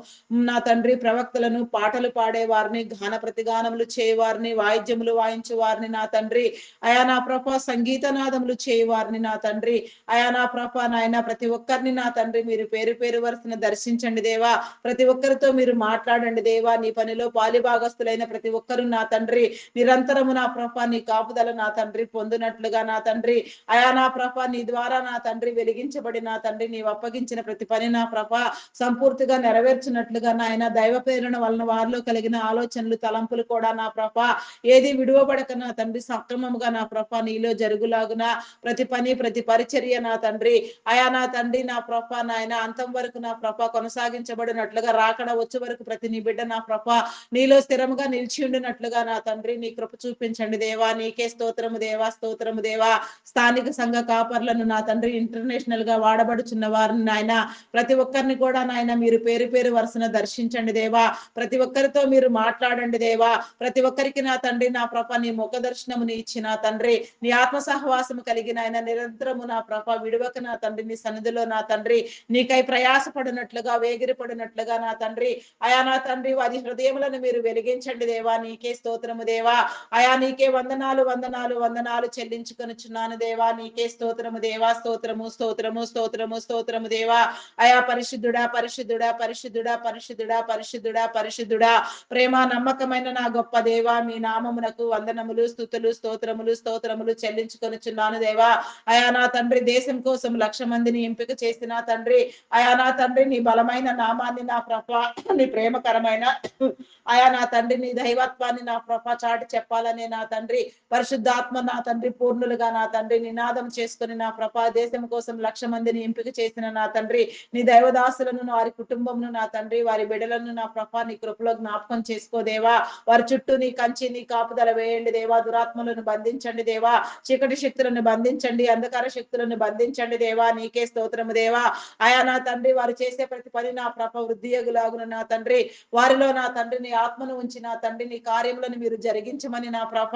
B: నా తండ్రి ప్రవక్తలను పాటలు పాడే వారిని గాన ప్రతిగానములు చేయవారిని వాయిద్యములు వాయించు వారిని నా తండ్రి అయా నా ప్రభా సంగీతనాదములు చేయవారిని నా తండ్రి అయా నా ప్రభా నాయన ప్రతి ఒక్కరిని నా తండ్రి మీరు పేరు పేరు వరుసను దర్శించండి దేవా. ప్రతి ఒక్కరితో మీరు మాట్లాడండి దేవా. నీ పనిలో పాలిభాగస్తులైన ప్రతి ఒక్కరు నా తండ్రి నిరంతరము నా ప్రభా నీ కాపుదల నా తండ్రి పొందినట్లుగా నా తండ్రి అయా నా ప్రభా నీ ద్వారా నా తండ్రి వెలిగించబడి నా తండ్రి నీవు అప్పగించిన ప్రతి పని నా ప్రభా సంపూర్తిగా నెరవేర్చినట్లుగా నాయన దైవ ప్రేరణ వలన వారిలో కలిగిన ఆలోచనలు తలంపులు కూడా నా ప్రభా ఏది విడువబడక నా తండ్రి సక్రమముగా నా ప్రభా నీలో జరుగులాగున ప్రతి పని ప్రతి పరిచర్య నా తండ్రి అయా నా తండ్రి నా ప్రభా నాయన అంతం వరకు నా ప్రభా కొనసాగించబడినట్లుగా రాకడ వచ్చే వరకు ప్రతి నీ బిడ్డ నా ప్రభా నీలో స్థిరముగా నిలిచి ఉండినట్లుగా నా తండ్రి నీ కృప చూపించండి దేవా. నీకే స్తోత్రము దేవా. స్తోత్రము దేవా. స్థానిక సంఘ కాపర్లను నా తండ్రి ఇంటర్నేషనల్ గా వాడబడుచున్న వారిని నాయన ప్రతి ఒక్కరిని కూడా నాయన మీరు పేరు పేరు వరుసన దర్శించండి దేవా. ప్రతి ఒక్కరితో మీరు మాట్లాడండి దేవా. ప్రతి ఒక్కరికి నా తండ్రి నా ప్రభ నీ ముఖ దర్శనముని ఇచ్చిన తండ్రి నీ ఆత్మ సహవాసము కలిగిన ఆయన నిరంతరము నా ప్రభ విడువక నా తండ్రి నీ సన్నిధిలో నా తండ్రి నీకై ప్రయాసపడినట్లుగా వేగిరపడినట్లుగా నా తండ్రి అయా నా తండ్రి వారి హృదయములను మీరు వెలిగించండి దేవా. నీకే స్తోత్రము దేవా. అయా నీకే వందనాలు వందనాలు వందనాలు చెల్లించుకొనుచున్నాను దేవా. నీకే స్తోత్రము దేవా. స్తోత్రము స్తోత్రము స్తోత్రము స్తోత్రము దేవా. అయా పరిశుద్ధుడా పరిశుద్ధుడా పరిశుద్ధుడా పరిశుద్ధుడా పరిశుద్ధుడా పరిశుద్ధుడా, ప్రేమ నమ్మకమైన నా గొప్ప దేవా, మీ నామమునకు వందనములు స్తుతులు స్తోత్రములు స్తోత్రములు చెల్లించుకొనుచున్నాను దేవా. అయా నా తండ్రి, దేశం కోసం 1,00,000 మందిని ఎంపిక చేసిన తండ్రి, అయా నా తండ్రి, నీ బలమైన నామాన్ని నా ప్రభా, నీ ప్రేమకరమైన అయా నా తండ్రి, నీ దైవత్వాన్ని నా ప్రభా చాటి చెప్పాలనే నా తండ్రి, పరిశుద్ధాత్మ నా తండ్రి పూర్ణులుగా నా తండ్రి నినాదం చేసుకుని నా ప్రభా, దేశం కోసం 1,00,000 మందిని ఎంపిక చేసిన నా తండ్రి, నీ దైవదాసులను వారి కుటుంబమును నా తండ్రి, వారి బిడలను నా ప్రభా నీ కృపలో జ్ఞాపకం చేసుకోదేవా. వారి చుట్టూ నీ కంచి నీ కాపుదల వేయండి దేవా. దురాత్మలను బంధించండి దేవా. చీకటి శక్తులను బంధించండి, అంధకార శక్తులను బంధించండి దేవా. నీకే స్తోత్రము దేవా. అయా నా తండ్రి, వారు చేసే ప్రతి పని నా ప్రభ వృద్ధియగులాగున నా తండ్రి, వారిలో నా తండ్రి నీ ఆత్మను ఉంచి నా తండ్రి నీ కార్యములను మీరు జరిగించమని నా ప్రభ,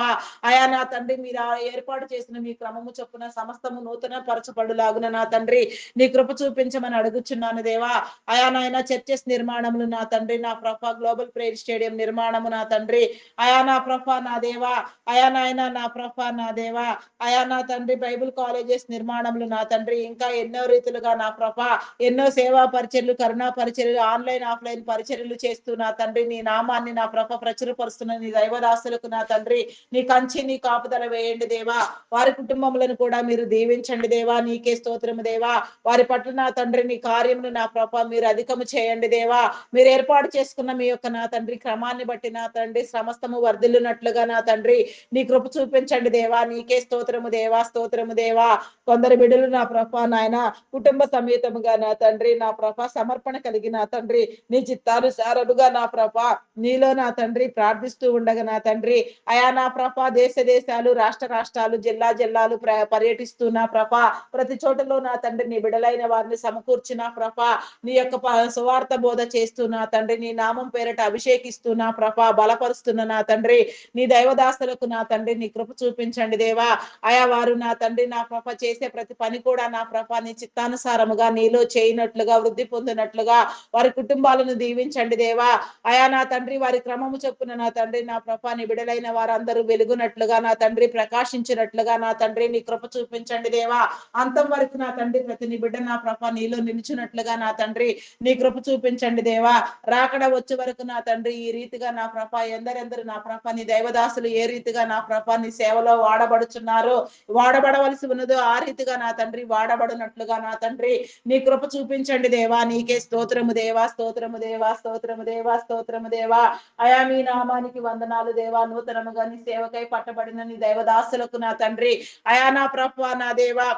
B: అయా నా తండ్రి, మీరు ఏర్పాటు చేసిన మీ క్రమము చొప్పున సమస్తము నూతన పరచబడులాగున నా తండ్రి నీ కృప చూపించమని అడుగుచున్నాను దేవా. అయా నాయన చర్చెస్ నిర్మాణములు నా తండ్రి, నా ప్రభ గ్లోబల్ ప్రేయర్ స్టేడియం నిర్మాణము నా తండ్రి, అయా నా ప్రభ నా దేవా, అయా నాయన నా ప్రభ నా దేవా, అయా నా తండ్రి బైబిల్ కాలేజెస్ నిర్మాణములు నా తండ్రి, ఇంకా ఎన్నో రీతులుగా నా ప్రభ ఎన్నో సేవా పరిచర్లు, కరుణా పరిచర్లు, ఆన్లైన్ ఆఫ్లైన్ పరిచర్లు చేస్తూ నా తండ్రి నీ నామాన్ని నా ప్రభ ప్రచురపరుస్తున్న నీ దైవదాసులకు నా తండ్రి నీ కంచి నీ కాపుదల వేయండి దేవా. వారి కుటుంబములను కూడా మీరు దీవించండి దేవా. నీకే స్తోత్రము దేవా. వారి పట్ల నా తండ్రి నీ కార్యమును నా ప్రభ మీరు అధికము చేయండి దేవా. మీరు ఏర్పాటు చేసుకున్న మీ యొక్క నా తండ్రి క్రమాన్ని బట్టి నా తండ్రి సమస్తము వర్ధిల్లునట్లుగా నా తండ్రి నీ కృప చూపించండి దేవా. నీకే స్తోత్రము దేవా, స్తోత్రము దేవా. కొందరు బిడ్డలు నా ప్రభ నాయన కుటుంబ సమేతముగా నా తండ్రి నా ప్రభ సమర్పణ కలిగి నా తండ్రి నీ చిత్తానుసారముగా నా ప్రభ నీలో నా తండ్రి ప్రార్థిస్తూ ఉండగా నా తండ్రి, అయా నా ప్రభ దేశ దేశాలు, రాష్ట్ర రాష్ట్రాలు, జిల్లా జిల్లాలు పర్యటిస్తూ నా ప్రభ ప్రతి చోటలో నా తండ్రి నీ బిడలైన వారిని సమకూర్చిన ప్రభ నీ యొక్క సువార్త బోధ చేస్తూ నా తండ్రి నీ నామం పేరట అభిషేకిస్తూ నా ప్రభ బలపరుస్తున్న నా తండ్రి నీ దైవదాసులకు నా తండ్రి నీ కృప చూపించండి దేవా. అయా వారు నా తండ్రి నా ప్రభ చేసే ప్రతి పని కూడా నా ప్రభ నీ చిత్తానుసారముగా నీలో చేయనట్లుగా వృద్ధి పొందినట్లుగా వారి కుటుంబాలను దీవించండి దేవా. అయా నా తండ్రి వారి క్రమము చొప్పున నా తండ్రి నా ప్రభ నీ బిడలైన వారందరూ వెలుగునట్లుగా నా తండ్రి ప్రకాశించినట్లుగా నా తండ్రి నీ కృప చూపించండి దేవా. అంతం వరకు నా తండ్రి ప్రతి నీ బిడ్డ నా ప్రభ నీలో నిలిచినట్లుగా నా తండ్రి నీ కృప చూపించండి దేవా. రాకడ వచ్చే వరకు నా తండ్రి ఈ రీతిగా నా ప్రభ ఎందరెందరు నా ప్రభ నీ దైవదాసులు ఏ రీతిగా నా ప్రభ నీ సేవలో వాడబడుచున్నారో, వాడబడవలసి ఉన్నదో ఆ రీతిగా నా తండ్రి వాడబడినట్లుగా నా తండ్రి నీ కృప చూపించండి దేవా. నీకే స్తోత్రము దేవా, స్తోత్రము దేవా, స్తోత్రము దేవా, స్తోత్రము దేవా. అయా మీ నామానికి వందనాలు దేవా. నూతనముగా నీ సేవకై పట్టబడిన నీ దైవదాసులకు నా తండ్రి, అయా నా ప్రభ నా దేవా,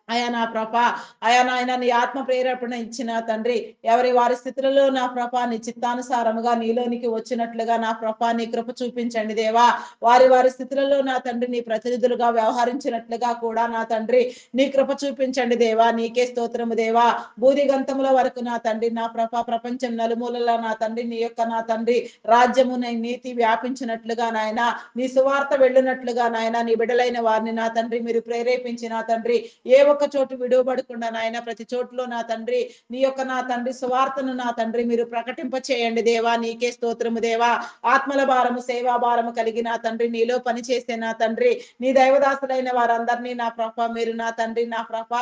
B: అయా నా ప్రభ, అయా నాయన నీ ఆత్మ ప్రేరేపణ ఇచ్చిన తండ్రి ఎవరి వారి స్థితులలో నా ప్రభ నీ చిత్తానుసారముగా నీలోనికి వచ్చినట్లుగా నా ప్రభ నీ కృప చూపించండి దేవా. వారి వారి స్థితులలో నా తండ్రి నీ ప్రతినిధులుగా వ్యవహరించినట్లుగా కూడా నా తండ్రి నీ కృప చూపించండి దేవా. నీకే స్తోత్రము దేవా. బూదిగంతముల వరకు నా తండ్రి నా ప్రభ ప్రపంచం నలుమూలలా నా తండ్రి నీ యొక్క నా తండ్రి రాజ్యము నీతి వ్యాపించినట్లుగా నాయన నీ సువార్త వెళ్ళినట్లుగా నాయన నీ బిడలైన వారిని నా తండ్రి మీరు ప్రేరేపించి నా తండ్రి ఏ ఒక్క చోటు విడువబడకుండా నాయన ప్రతి చోటులో నా తండ్రి నీ యొక్క నా తండ్రి సువార్తను నా తండ్రి మీరు ప్రకటింప చేయండి దేవా. నీకే స్తోత్రము దేవా. ఆత్మల భారము సేవా భారము కలిగి నా తండ్రి నీలో పనిచేసే నా తండ్రి నీ దైవదాసులైన వారందరినీ నా ప్రభ మీరు నా తండ్రి నా ప్రభ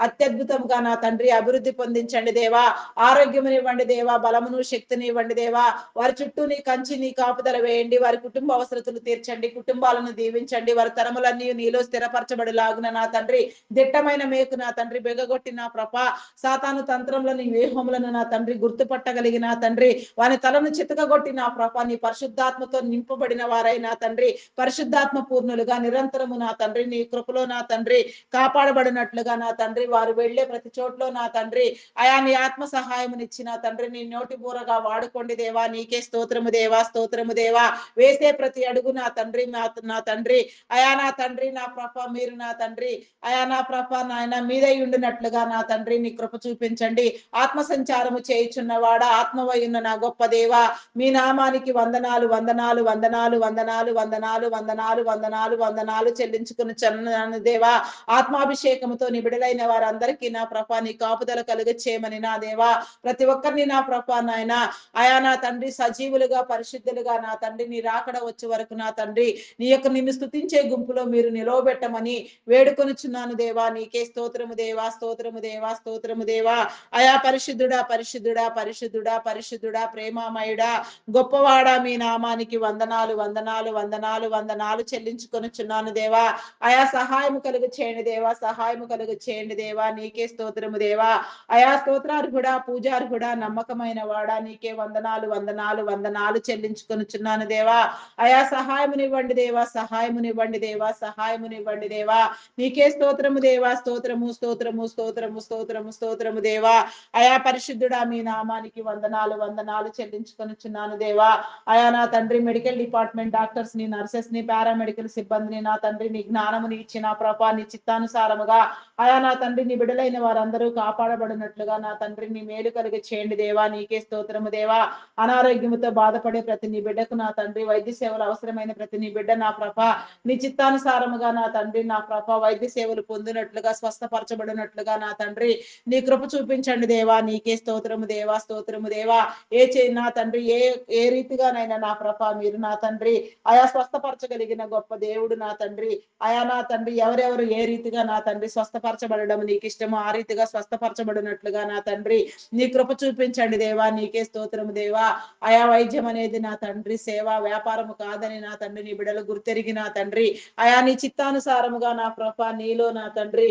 B: అత్యద్భుతంగా నా తండ్రి అభివృద్ధి పొందించండి దేవా. ఆరోగ్యమునివ్వండి దేవా, బలమును శక్తిని ఇవ్వండి దేవా. వారి చుట్టూ నీ కంచి నీ కాపుదల వేయండి. వారి కుటుంబ అవసరతలు తీర్చండి, కుటుంబాలను దీవించండి. వారి తరములన్నీ నీలో స్థిరపరచబడిలాగున నా తండ్రి దిట్టమైన మేకు నా తండ్రి బెగగొట్టి నా ప్రభ సాతాను తంత్రములను వ్యూహములను నా తండ్రి గుర్తుపట్టగలిగిన నా తండ్రి వాని తలను చితకగొట్టి నా ప్రభ నీ పరిశుద్ధాత్మతో నింపబడిన వారై నా తండ్రి పరిశుద్ధాత్మ పూర్ణులుగా నిరంతరము నా తండ్రి నీ కృపలో నా తండ్రి కాపాడబడినట్లుగా నా తండ్రి వారు వెళ్లే ప్రతి చోట్లో నా తండ్రి అయా నీ ఆత్మ సహాయమునిచ్చి నా తండ్రి నీ నోటి బూరగా వాడుకోండి దేవా. నీకే స్తోత్రము దేవా, స్తోత్రము దేవా. వేసే ప్రతి అడుగు నా తండ్రి నా తండ్రి అయా నా తండ్రి నా ప్రభ మీరు నా తండ్రి అయా నా ప్రభ నాయన మీదై ఉండినట్లుగా నా తండ్రి నీ కృప చూపించండి. ఆత్మ సంచారము చేయుచున్నవాడా, ఆత్మవై ఉన్న నా గొప్ప దేవా, మీ నామానికి వందనాలు వందనాలు వందనాలు వందనాలు వందనాలు వందనాలు వందనాలు వందనాలు చెల్లించుకుని చన్నాను దేవా. ఆత్మాభిషేకముతో నీ బిడలైన వారందరికీ నా ప్రభ నీ కాపుదల కలుగ చేయమని నా దేవా ప్రతి ఒక్కరిని నా ప్రభ నాయన అయా నా తండ్రి సజీవులుగా పరిశుద్ధులుగా నా తండ్రి నీ రాకడ వచ్చే వరకు నా తండ్రి నీ యొక్క నిన్ను స్తుతించే గుంపులో మీరు నిలవబెట్టమని వేడుకొనుచున్నాను దేవా. నీకే స్తోత్రము దేవా, స్తోత్రము దేవా, స్తోత్రము దేవా. అయా పరిశుద్ధుడా, పరిశుద్ధుడా, పరిశుద్ధుడా, పరిశుద్ధుడా, ప్రేమామయుడా, గొప్పవాడా, మీ నామానికి వందనాలు, వందనాలు, వందనాలు, వందనాలు చెల్లించుకొనుచున్నాను దేవా. అయా సహాయము కలుగు చేయండి దేవా, సహాయము కలుగు చేయండి దేవా, నీకే స్తోత్రము దేవా. అయా స్తోత్రార్హుడా, పూజార్హుడా, నమ్మకమైన వాడా, నీకే వందనాలు, వందనాలు, వందనాలు చెల్లించుకొనుచున్నాను దేవా. అయా సహాయమునివ్వండి దేవా, సహాయమునివ్వండి దేవా, సహాయమునివ్వండి దేవా. నీకే స్తోత్రము దేవా, స్తోత్రము, స్తోత్రము, స్తోత్రము, స్తోత్రము, స్తోత్రము దేవా. అయా పరిశుద్ధుడా, మీ నామానికి వందనాలు, వందనాలు చెల్లించుకొనుచున్నాను దేవా. అయా నా తండ్రి, మెడికల్ డిపార్ట్మెంట్ డాక్టర్స్ ని, నర్సెస్ ని, పారామెడికల్ సిబ్బందిని నా తండ్రి నీ జ్ఞానముని ఇచ్చి నా ప్రభా నీ చిత్తానుసారముగా అయా నా తండ్రి నీ బిడలైన వారందరూ కాపాడబడినట్లుగా నా తండ్రి నీ మేలు కలిగి చేయండి దేవా. నీకే స్తోత్రము దేవా. అనారోగ్యముతో బాధపడే ప్రతి నీ బిడ్డకు నా తండ్రి వైద్య సేవలు అవసరమైన ప్రతి నీ బిడ్డ నా ప్రభా నీ చిత్తానుసారముగా నా తండ్రి నా ప్రభా వైద్య సేవలు పొందినట్లుగా స్వస్థపరచబడినట్లుగా నా తండ్రి నీ కృప చూపించండి దేవా. నీకే స్తోత్రము దేవా, స్తోత్రము దేవా. నా తండ్రి ఏ రీతిగానైనా నా ప్రభా మీరు నా తండ్రి ఆయా స్వస్థపరచగలిగిన గొప్ప దేవుడు నా తండ్రి. అయా నా తండ్రి ఎవరెవరు ఏ రీతిగా నా తండ్రి స్వస్థపరచబడడం నీకు ఇష్టమో ఆ రీతిగా స్వస్థపరచబడినట్లుగా నా తండ్రి నీ కృప చూపించండి దేవా. నీకే స్తోత్రము దేవా. అయా వైద్యం అనేది నా తండ్రి సేవ వ్యాపారము కాదని నా తండ్రి నీ బిడలు గుర్తెరిగి నా తండ్రి అయా నీ చిత్తానుసారముగా నా ప్రభా నీలో నా తండ్రి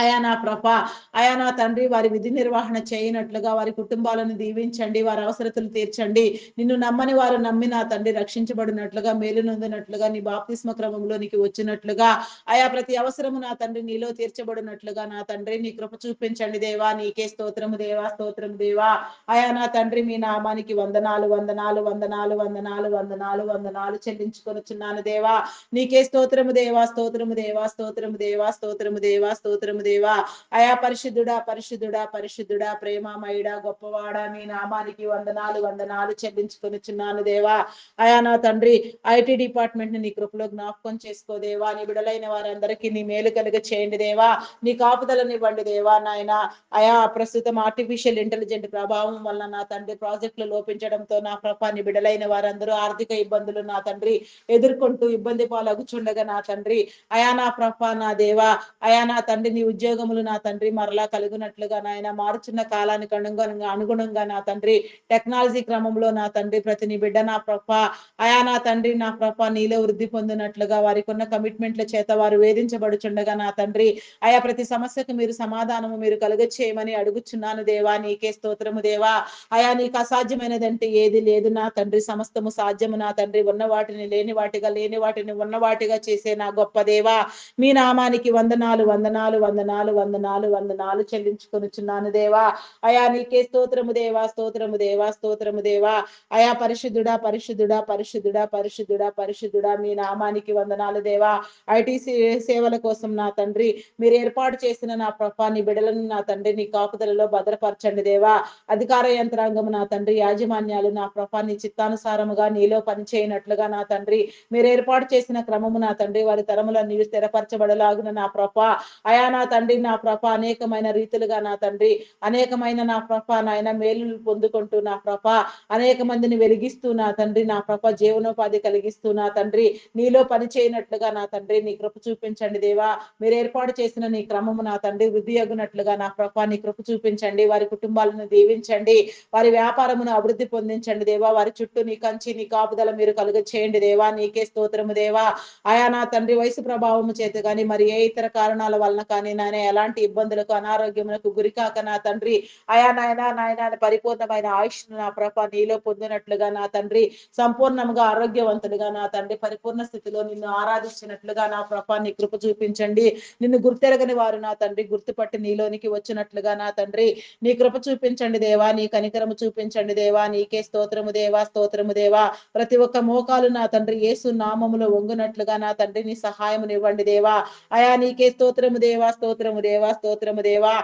B: అయా నా ప్రభా అయా నా తండ్రి వారి విధి నిర్వహణ చేయనట్లుగా వారి కుటుంబాలను దీవించండి, వారి అవసరతలు తీర్చండి. నిన్ను నమ్మని వారు నమ్మి నా తండ్రి రక్షించబడినట్లుగా మేలు నొందినట్లుగా నీ బాప్తిస్మ క్రమంలోనికి వచ్చినట్లుగా అయా ప్రతి అవసరము నా తండ్రి నీలో తీర్చబడినట్లుగా నా తండ్రి నీ కృప చూపించండి దేవా. నీకే స్తోత్రము దేవా, స్తోత్రము దేవా. అయా నా తండ్రి మీ నామానికి వందనాలు, వందనాలు, వందనాలు, వందనాలు, వందనాలు, వందనాలు చెల్లించుకొనుచున్నాను దేవా. నీకే స్తోత్రము దేవా, స్తోత్రము దేవా, స్తోత్రము దేవా, స్తోత్రము దేవా, స్తోత్రము దేవా. అయా పరిశుద్ధుడా, పరిశుద్ధుడా, పరిశుద్ధుడా, ప్రేమమయుడా, గొప్పవాడా, మీ నామానికి వందనాలు, వందనాలు చెల్లించుకొనుచున్నాను దేవా. అయా నా తండ్రి ఐటీ డిపార్ట్మెంట్ ని నీ కృపలో జ్ఞాపకం చేసుకో దేవా. నీ బిడలైన వారందరికీ నీ మేలు కలుగ చేయండి దేవా. నీ కాపుదలనివ్వండి దేవా నాయన. అయా ప్రస్తుతం ఆర్టిఫిషియల్ ఇంటెలిజెంట్ ప్రభావం వలన నా తండ్రి ప్రాజెక్టులు లోపించడంతో నా ప్రభా నీ బిడలైన వారందరూ ఆర్థిక ఇబ్బందులు నా తండ్రి ఎదుర్కొంటూ ఇబ్బంది పాలగుచుండగా నా తండ్రి అయా నా ప్రభా నా దేవా అయా నా తండ్రి నీ ఉద్యోగములు నా తండ్రి మరలా కలుగునట్లుగా నాయన మారుచున్న కాలానికి అనుగుణంగా నా తండ్రి టెక్నాలజీ క్రమంలో నా తండ్రి ప్రతి నీ బిడ్డ నా ప్రభా అయా నా తండ్రి నా ప్రభా నీలో వృద్ధి పొందినట్లుగా వారికి ఉన్న కమిట్మెంట్ల చేత వారు వేధించబడుచుండగా నా తండ్రి అయా ప్రతి సమస్యకు మీరు సమాధానము మీరు కలుగ చేయమని అడుగుచున్నాను దేవా. నీకే స్తోత్రము దేవా. అయా నీకు అసాధ్యమైనదంటే ఏది లేదు నా తండ్రి. సమస్తము సాధ్యము నా తండ్రి. ఉన్న వాటిని లేని వాటిగా, లేని వాటిని ఉన్న వాటిగా చేసే నా గొప్ప దేవా. మీ నామానికి వందనాలు, వందనాలు, వందనాలు, వందనాలు, వందనాలు చెల్లించుకొనుచున్నాను దేవా. అయా నీకే స్తోత్రము దేవా, స్తోత్రము దేవా, స్తోత్రము దేవా. అయా పరిశుద్ధుడా, పరిశుద్ధుడా, పరిశుద్ధుడా, పరిశుద్ధుడా, పరిశుద్ధుడా, మీ నామానికి వందనాలు దేవా. ఐటీ సేవల కోసం నా తండ్రి మీరు ఏర్పాటు చేసిన నా ప్రభా నీ బిడలను నా తండ్రి నీ కాపుదలలో భద్రపరచండి దేవా. అధికార యంత్రాంగము నా తండ్రి యాజమాన్యాలు నా ప్రభా నీ చిత్తానుసారముగా నీలో పనిచేయనట్లుగా నా తండ్రి మీరు ఏర్పాటు చేసిన క్రమము నా తండ్రి వారి తరములన్నీ స్థిరపరచబడలాగున నా ప్రభా అయా నా తండ్రి నా ప్రభా అనేకమైన రీతులుగా నా తండ్రి అనేకమైన నా ప్రభా నాయన మేలు పొందుకుంటూ నా ప్రభా అనేక మందిని వెలిగిస్తూ నా తండ్రి నా ప్రభా జీవనోపాధి కలిగిస్తూ నా తండ్రి నీలో పని చేయనట్లుగా నా తండ్రి నీ కృప చూపించండి దేవా. మీరు ఏర్పాటు చేసిన నీ క్రమము నా తండ్రి వృద్ధి అగునట్లుగా నా ప్రభా నీ కృప చూపించండి. వారి కుటుంబాలను దీవించండి, వారి వ్యాపారమును అభివృద్ధి పొందించండి దేవా. వారి చుట్టూ నీ కంచి నీ కాపుదల మీరు కలుగ చేయండి దేవా. నీకే స్తోత్రము దేవా. ఆయా నా తండ్రి వయసు ప్రభావము చేత కానీ మరి ఏ ఇతర కారణాల వలన కానీ నాయన ఎలాంటి ఇబ్బందులకు అనారోగ్యములకు గురికాక నా తండ్రి అయా నాయన పరిపూర్ణమైన ఆయుష్ నా ప్రభా నీలో పొందినట్లుగా నా తండ్రి సంపూర్ణంగా ఆరోగ్యవంతులుగా నా తండ్రి పరిపూర్ణ స్థితిలో నిన్ను ఆరాధించినట్లుగా నా ప్రభా నీ కృప చూపించండి. నిన్ను గుర్తెరగని వారు నా తండ్రి గుర్తుపట్టి నీలోనికి వచ్చినట్లుగా నా తండ్రి నీ కృప చూపించండి దేవా. నీ కనికరము చూపించండి దేవా. నీకే స్తోత్రము దేవా, స్తోత్రము దేవా. ప్రతి ఒక్క మోకాలు నా తండ్రి యేసు నామములో వంగునట్లుగా నా తండ్రి నీ సహాయమునివ్వండి దేవా. అయా నీకే స్తోత్రము దేవా, స్తోత్రము దేవా, స్తోత్రము దేవా.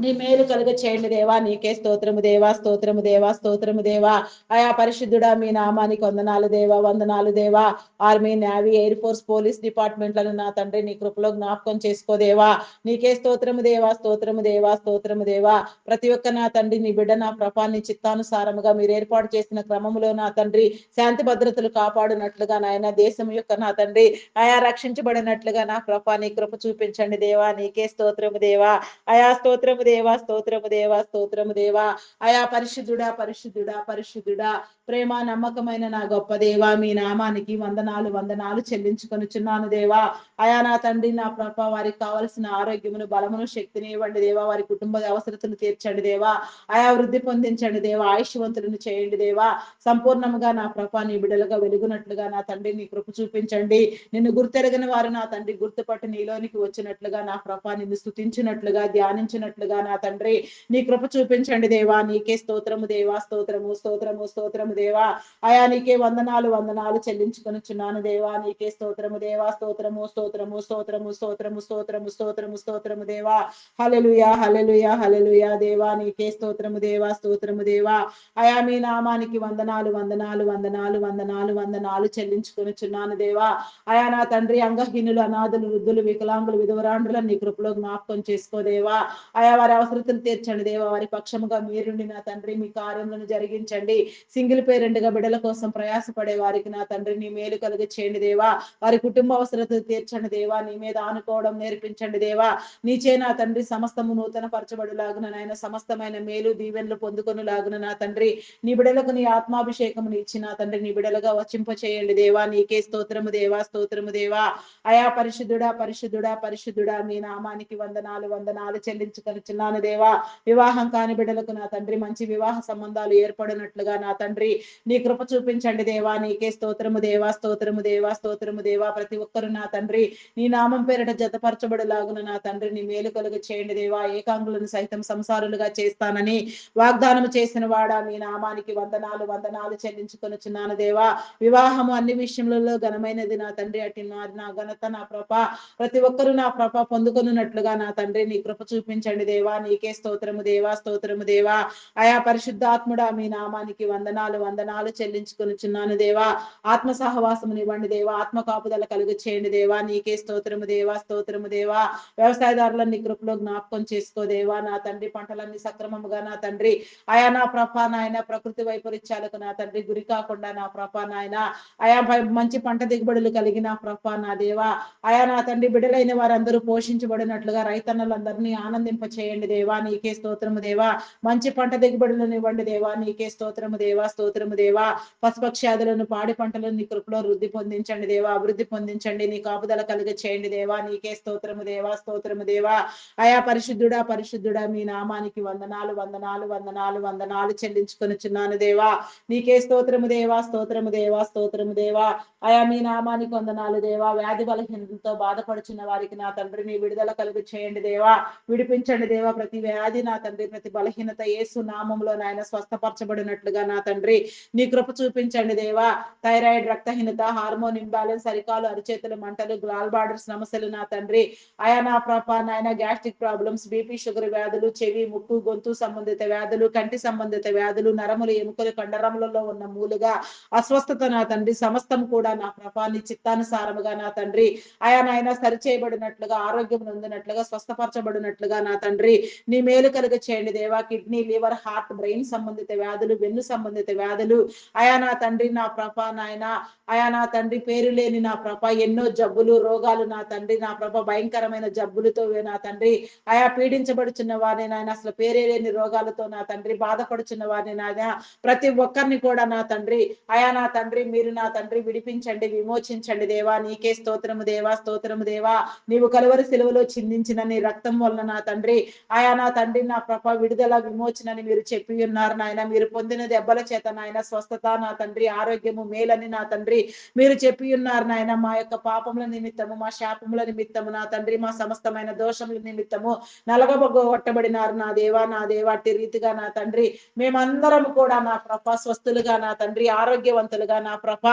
B: నీ మేలు కలుగ చేయండి దేవా. నీకే స్తోత్రము దేవా, స్తోత్రము దేవా, స్తోత్రము దేవా. అయా పరిశుద్ధుడా మీ నామానికి వందనాలు దేవా, వందనాలు దేవా. Army, navy, air force, police డిపార్ట్మెంట్లను నా తండ్రి నీ కృపలో జ్ఞాపకం చేసుకో దేవా. నీకే స్తోత్రము దేవా, స్తోత్రము దేవా, స్తోత్రము దేవా. ప్రతి ఒక్క నా తండ్రి నీ బిడ్డ నా ప్రభా నీ చిత్తానుసారముగా మీరు ఏర్పాటు చేసిన క్రమములో నా తండ్రి శాంతి భద్రతలు కాపాడునట్లుగా నాయన దేశం యొక్క నా తండ్రి అయా రక్షించబడినట్లుగా నా ప్రభా నీ కృప చూపించండి దేవా. నీకే స్తోత్రము దేవా. అయా స్తోత్రము దేవా, స్తోత్రము దేవా, స్తోత్రము దేవా. అయా పరిశుద్ధుడా, పరిశుద్ధుడా, పరిశుద్ధుడా, ప్రేమ నమ్మకమైన నా గొప్ప దేవా మీ నామానికి వందనాలు, వందనాలు చెల్లించుకొనుచున్నాను దేవా. అయా నా తండ్రి నా ప్రభ వారికి కావలసిన ఆరోగ్యమును, బలమును, శక్తిని ఇవ్వండి దేవా. వారి కుటుంబ అవసరతలు తీర్చండి దేవా. అయా వృద్ధి పొందించండి దేవా. ఆయుష్వంతులను చేయండి దేవా. సంపూర్ణముగా నా ప్రభ నీ బిడలుగా వెలుగునట్లుగా నా తండ్రి నీ కృప చూపించండి. నిన్ను గుర్తెరగని వారు నా తండ్రి గుర్తుపట్టి నీలోనికి వచ్చినట్లుగా నా ప్రభ నిన్ను స్తుతించినట్లుగా ధ్యానించినట్లుగా నా తండ్రి నీ కృప చూపించండి దేవా. నీకే స్తోత్రము దేవా, స్తోత్రము, స్తోత్రము, స్తోత్రము దేవా. అయా నీకే వందనాలు, వందనాలు చెల్లించుకొనుచున్నాను దేవా. నీకే స్తోత్రము దేవా, స్తోత్రము, స్తోత్రము, స్తోత్రము, స్తోత్రము, స్తోత్రము, స్తోత్రము, స్తోత్రము దేవా. హల్లెలూయా, హల్లెలూయా, హల్లెలూయా దేవా. నీకే స్తోత్రము దేవా, స్తోత్రము దేవా. అయా మీ నామానికి వందనాలు, వందనాలు, వందనాలు, వందనాలు, వందనాలు చెల్లించుకొనుచున్నాను దేవా. అయా నా తండ్రి అంగహీనులు, అనాథులు, వృద్ధులు, వికలాంగులు, విధవరాండ్రులను నీ కృపలో జ్ఞాపకం చేసుకోదేవా. అయా వారి అవసరతలు తీర్చండి దేవా. వారి పక్షముగా మీరుండి నా తండ్రి మీ కార్యములను జరిగించండి. సింగిల్ పేరెంట్ గా బిడ్డల కోసం ప్రయాసపడే వారికి నా తండ్రి నీ మేలు కలుగ చేయండి దేవా. వారి కుటుంబ అవసరతలు తీర్చండి దేవా. నీ మీద ఆనుకోవడం నేర్పించండి దేవా. నీచే నా తండ్రి సమస్తము నూతన పరచబడులాగున నాయన సమస్తమైన మేలు దీవెనలు పొందుకొనులాగున నా తండ్రి నీ బిడలకు నీ ఆత్మాభిషేకమును ఇచ్చి నా తండ్రి నీ బిడలుగా వచింప చేయండి దేవా. నీకే స్తోత్రము దేవా, స్తోత్రము దేవా. అయా పరిశుద్ధుడా, పరిశుద్ధుడా, పరిశుద్ధుడా మీ నామానికి వందనాలు, వందనాలు చెల్లించుకొనుచున్నాను దేవా. వివాహం కాని బిడ్డలకు నా తండ్రి మంచి వివాహ సంబంధాలు ఏర్పడినట్లుగా నా తండ్రి నీ కృప చూపించండి దేవా. నీకే స్తోత్రము దేవా, స్తోత్రము దేవా, స్తోత్రము దేవా. ప్రతి ఒక్కరు నా తండ్రి నీ నామం పేరిట జతపరచబడులాగున నా తండ్రి నీ మేలు కలుగ చేయండి దేవా. ఏకాంగులను సైతం సంసారులుగా చేస్తానని వాగ్దానం చేసిన వాడా మీ నామానికి వందనాలు, వందనాలు చెల్లించుకొనుచున్నాను దేవా. వివాహము అన్ని విషయములలో ఘనమైనది నా తండ్రి. అటు నా ఘనత నా ప్రభ ప్రతి ఒక్కరూ నా ప్రభ పొందుకొనున్నట్లుగా నా తండ్రి నీ కృప చూపించండి దేవా. నీకే స్తోత్రము దేవా, స్తోత్రము దేవా. అయా పరిశుద్ధాత్ముడా మీ నామానికి వందనాలు, వందనాలు చెల్లించుకొనుచున్నాను దేవా. ఆత్మ సహవాసమునివ్వండి దేవా. ఆత్మ కాపుదల కలుగు చేయండి దేవా. నీకే స్తోత్రము దేవా, స్తోత్రము దేవా. వ్యవసాయదారులన్నీ కృపలో జ్ఞాపకం చేసుకో దేవా. నా తండ్రి పంటలన్నీ సక్రమముగా నా తండ్రి అయా నా ప్రభ నాయన ప్రకృతి వైపరీత్యాలకు నా తండ్రి గురి కాకుండా నా ప్రభ నాయన అయా మంచి పంట దిగుబడులు కలిగిన ప్రభ నా దేవా. అయా నా తండ్రి బిడ్డలైన వారందరూ పోషించబడినట్లుగా రైతన్నలందరినీ ఆనందింప చేయండి దేవా. నీకే స్తోత్రము దేవా. మంచి పంట దిగుబడులను ఇవ్వండి దేవా. నీకే స్తోత్రము దేవా, స్తోత్రము దేవా. పశుపక్ష్యాదులను పాడి పంటలను నీ కృపలో వృద్ధి పొందించండి దేవా. అభివృద్ధి పొందించండి. నీ కాపుదల కలుగ చేయండి దేవా. నీకే స్తోత్రము దేవా, స్తోత్రము దేవా. అయా పరిశుద్ధుడా, పరిశుద్ధుడా మీ నామానికి వందనాలు, వందనాలు, వందనాలు, వందనాలు చెల్లించుకొనుచున్నాను దేవా. నీకే స్తోత్రము దేవా, స్తోత్రము దేవా, స్తోత్రము దేవా. అయా మీ నామానికి వందనాలు దేవా. వ్యాధి బలహీనతతో బాధపడుచున్న వారికి నా తండ్రి నీ విడుదల కలుగు చేయండి దేవా. విడిపించండి దేవా. ప్రతి వ్యాధి నా తండ్రి ప్రతి బలహీనత యేసు నామంలో నాయన స్వస్థపరచబడినట్లుగా నా తండ్రి నీ కృప చూపించండి దేవా. థైరాయిడ్, రక్తహీనత, హార్మోన్ ఇంబ్యాలెన్స్, అరికాలు అరిచేతులు మంటలు, గ్లాల్ బార్డర్ సమస్యలు నా తండ్రి అయా నా ప్రభ నాయన గ్యాస్ట్రిక్ ప్రాబ్లమ్స్, బీపీ, షుగర్ వ్యాధులు, చెవి, ముక్కు, గొంతు సంబంధిత వ్యాధులు, కంటి సంబంధిత వ్యాధులు, నరములు, ఎముకలు, కండరములలో ఉన్న మూలుగా అస్వస్థత నా తండ్రి సమస్తం కూడా నా ప్రభా నీ చిత్తానుసారముగా నా తండ్రి అయా నాయన సరిచేయబడినట్లుగా ఆరోగ్యం నొందినట్లుగా స్వస్థపరచబడినట్లుగా నా తండ్రి నీ మేలు కలుగ చేయండి దేవా. కిడ్నీ, లివర్, హార్ట్, బ్రెయిన్ సంబంధిత వ్యాధులు, వెన్ను సంబంధిత వ్యాధులు అయా నా తండ్రి నా ప్రభా నాయన అయా నా తండ్రి పేరు లేని నా ప్రభ ఎన్నో జబ్బులు రోగాలు నా తండ్రి నా ప్రభ భయంకరమైన జబ్బులతో నా తండ్రి అయా పీడించబడుచున్న వారిని నాయన అసలు పేరే లేని రోగాలతో నా తండ్రి బాధపడుచున్న వారిని నాయన ప్రతి ఒక్కరిని కూడా నా తండ్రి అయా నా తండ్రి మీరు నా తండ్రి విడిపించండి, విమోచించండి దేవా. నీకే స్తోత్రము దేవా, స్తోత్రము దేవా. నీవు కలువరి సిలువలో చిందించిన నీ రక్తం వలన నా తండ్రి ఆయా నా తండ్రి నా ప్రభ విడుదల విమోచనని మీరు చెప్పి ఉన్నారు నాయన. మీరు పొందిన దెబ్బల చేత నాయన స్వస్థత నా తండ్రి ఆరోగ్యము మేలని నా తండ్రి మీరు చెప్పి ఉన్నారు నాయన. మా యొక్క పాపముల నిమిత్తము మా శాపముల నిమిత్తము నా తండ్రి మా సమస్తమైన దోషముల నిమిత్తము నలగబొట్టబడినారు నా దేవా. నా దేవా అట్టి రీతిగా నా తండ్రి మేమందరం కూడా నా ప్రభ స్వస్థులుగా నా తండ్రి ఆరోగ్యవంతులుగా నా ప్రభ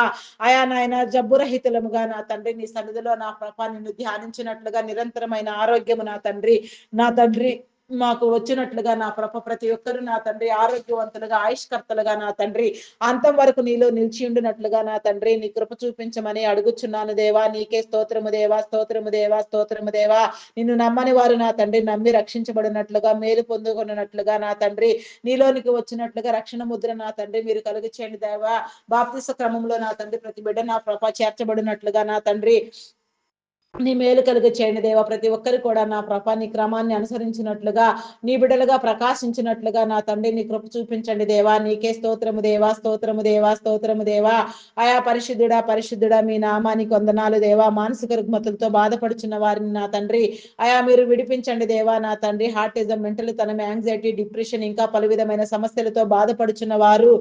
B: అయా నాయన జబ్బురహితులముగా నా తండ్రి నీ సన్నిధిలో నా ప్రభ నిన్ను ధ్యానించినట్లుగా నిరంతరమైన ఆరోగ్యము నా తండ్రి మాకు వచ్చినట్లుగా నా ప్రభ ప్రతి ఒక్కరు నా తండ్రి ఆరోగ్యవంతులుగా ఆయుష్కర్తలుగా నా తండ్రి అంతం వరకు నీలో నిలిచి ఉండినట్లుగా నా తండ్రి నీ కృప చూపించమని అడుగుచున్నాను దేవా. నీకే స్తోత్రము దేవా, స్తోత్రము దేవా, స్తోత్రము దేవా. నిన్ను నమ్మని వారు నా తండ్రి నమ్మి రక్షించబడినట్లుగా మేలు పొందుకున్నట్లుగా నా తండ్రి నీలోనికి వచ్చినట్లుగా రక్షణ ముద్ర నా తండ్రి మీరు కలుగు చేయండి దేవా. బాప్తిస క్రమంలో నా తండ్రి ప్రతి బిడ్డ నా ప్రభ చేర్చబడినట్లుగా నా తండ్రి నీ మేలు కలుగ చేయండి దేవా. ప్రతి ఒక్కరు కూడా నా ప్రభ నీ క్రమాన్ని అనుసరించినట్లుగా నీ బిడ్డలుగా ప్రకాశించినట్లుగా నా తండ్రి నీ కృప చూపించండి దేవా. నీకే స్తోత్రము దేవా, స్తోత్రము దేవా, స్తోత్రము దేవా. ఆయా పరిశుద్ధుడా పరిశుద్ధుడా మీ నామానికి వందనాలు దేవా. మానసిక రుగ్మతులతో బాధపడుచున్న వారిని నా తండ్రి ఆయా మీరు విడిపించండి దేవా. నా తండ్రి హార్టిజం, మెంటల్ తనం, యాంగ్జైటీ, డిప్రెషన్ ఇంకా పలు విధమైన సమస్యలతో బాధపడుచున్న వారు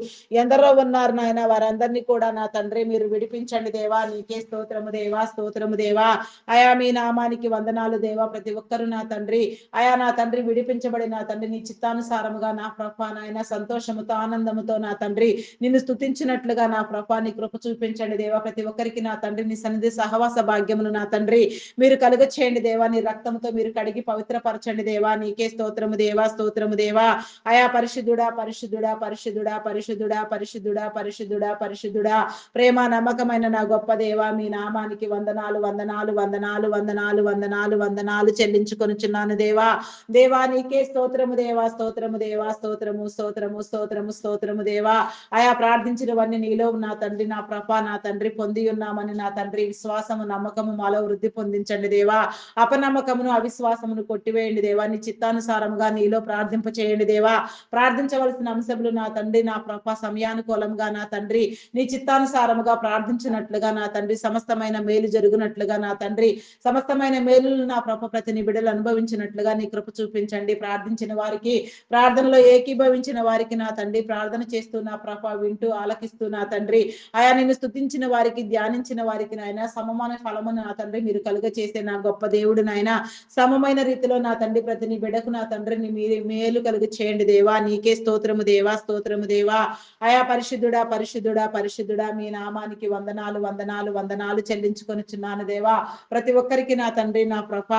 B: ఎందరో ఉన్నారు నాయన. వారందరినీ కూడా నా తండ్రి మీరు విడిపించండి దేవా. నీకే స్తోత్రము దేవా, స్తోత్రము దేవా. ఆయా మీ నామానికి వందనాలు దేవా. ప్రతి ఒక్కరు నా తండ్రి ఆయా నా తండ్రి విడిపించబడి నా తండ్రి నీ చిత్తానుసారముగా నా ప్రభ నాయన సంతోషముతో ఆనందముతో నా తండ్రి నిన్ను స్తుతించినట్లుగా నా ప్రభ నీ కృప చూపించండి దేవా. ప్రతి ఒక్కరికి నా తండ్రి నీ సన్నిధి సహవాస భాగ్యమును నా తండ్రి మీరు కలుగ చేయండి దేవా. నీ రక్తంతో మీరు కడిగి పవిత్రపరచండి దేవా. నీకే స్తోత్రము దేవా, స్తోత్రము దేవా. ఆయా పరిశుద్ధుడా పరిశుద్ధుడా పరిశుద్ధుడా పరిశుద్ధుడా పరిశుద్ధుడా పరిశుద్ధుడా పరిశుద్ధుడా ప్రేమ నమ్మకమైన నా గొప్ప దేవా. మీ నామానికి వందనాలు వందనాలు వందనాలు వందనాలు వందనాలు వందనాలు చెల్లించుకొనుచున్నాను దేవా. దేవా నీకే స్తోత్రము దేవా, స్తోత్రము దేవా, స్తోత్రము స్తోత్రము స్తోత్రము స్తోత్రము దేవా. ఆయా ప్రార్థించినవన్నీ నీలో నా తండ్రి నా ప్రభ నా తండ్రి పొంది ఉన్నామని నా తండ్రి విశ్వాసము నమ్మకము మాలో వృద్ధి పొందించండి దేవా. అపనమ్మకమును అవిశ్వాసమును కొట్టివేయండి దేవా. నీ చిత్తానుసారముగా నీలో ప్రార్థింప చేయండి దేవా. ప్రార్థించవలసిన అంశములు నా తండ్రి నా ప్రభ సమయానుకూలంగా నా తండ్రి నీ చిత్తానుసారముగా ప్రార్థించినట్లుగా నా తండ్రి సమస్తమైన మేలు జరుగునట్లుగా నా తండ్రి సమస్తమైన మేలులు నా ప్రభ ప్రతి నీ బిడ్డలు అనుభవించినట్లుగా నీ కృప చూపించండి. ప్రార్థించిన వారికి ప్రార్థనలో ఏకీభవించిన వారికి నా తండ్రి ప్రార్థన చేస్తూ నా ప్రభ వింటూ ఆలకిస్తూ నా తండ్రి ఆయా నిన్ను స్తుతించిన వారికి ధ్యానించిన వారికి నాయన సమమైన ఫలమును నా తండ్రి మీరు కలుగ చేసే నా గొప్ప దేవుడు నాయన సమమైన రీతిలో నా తండ్రి ప్రతి నీ బిడ్డకు నా తండ్రిని మీరు మేలు కలుగ చేయండి దేవా. నీకే స్తోత్రము దేవా, స్తోత్రము దేవా. ఆయా పరిశుద్ధుడా పరిశుద్ధుడా పరిశుద్ధుడా మీ నామానికి వందనాలు వందనాలు వందనాలు చెల్లించుకొనుచున్నాను దేవా. ప్రతి ఒక్కరికి నా తండ్రి నా ప్రభ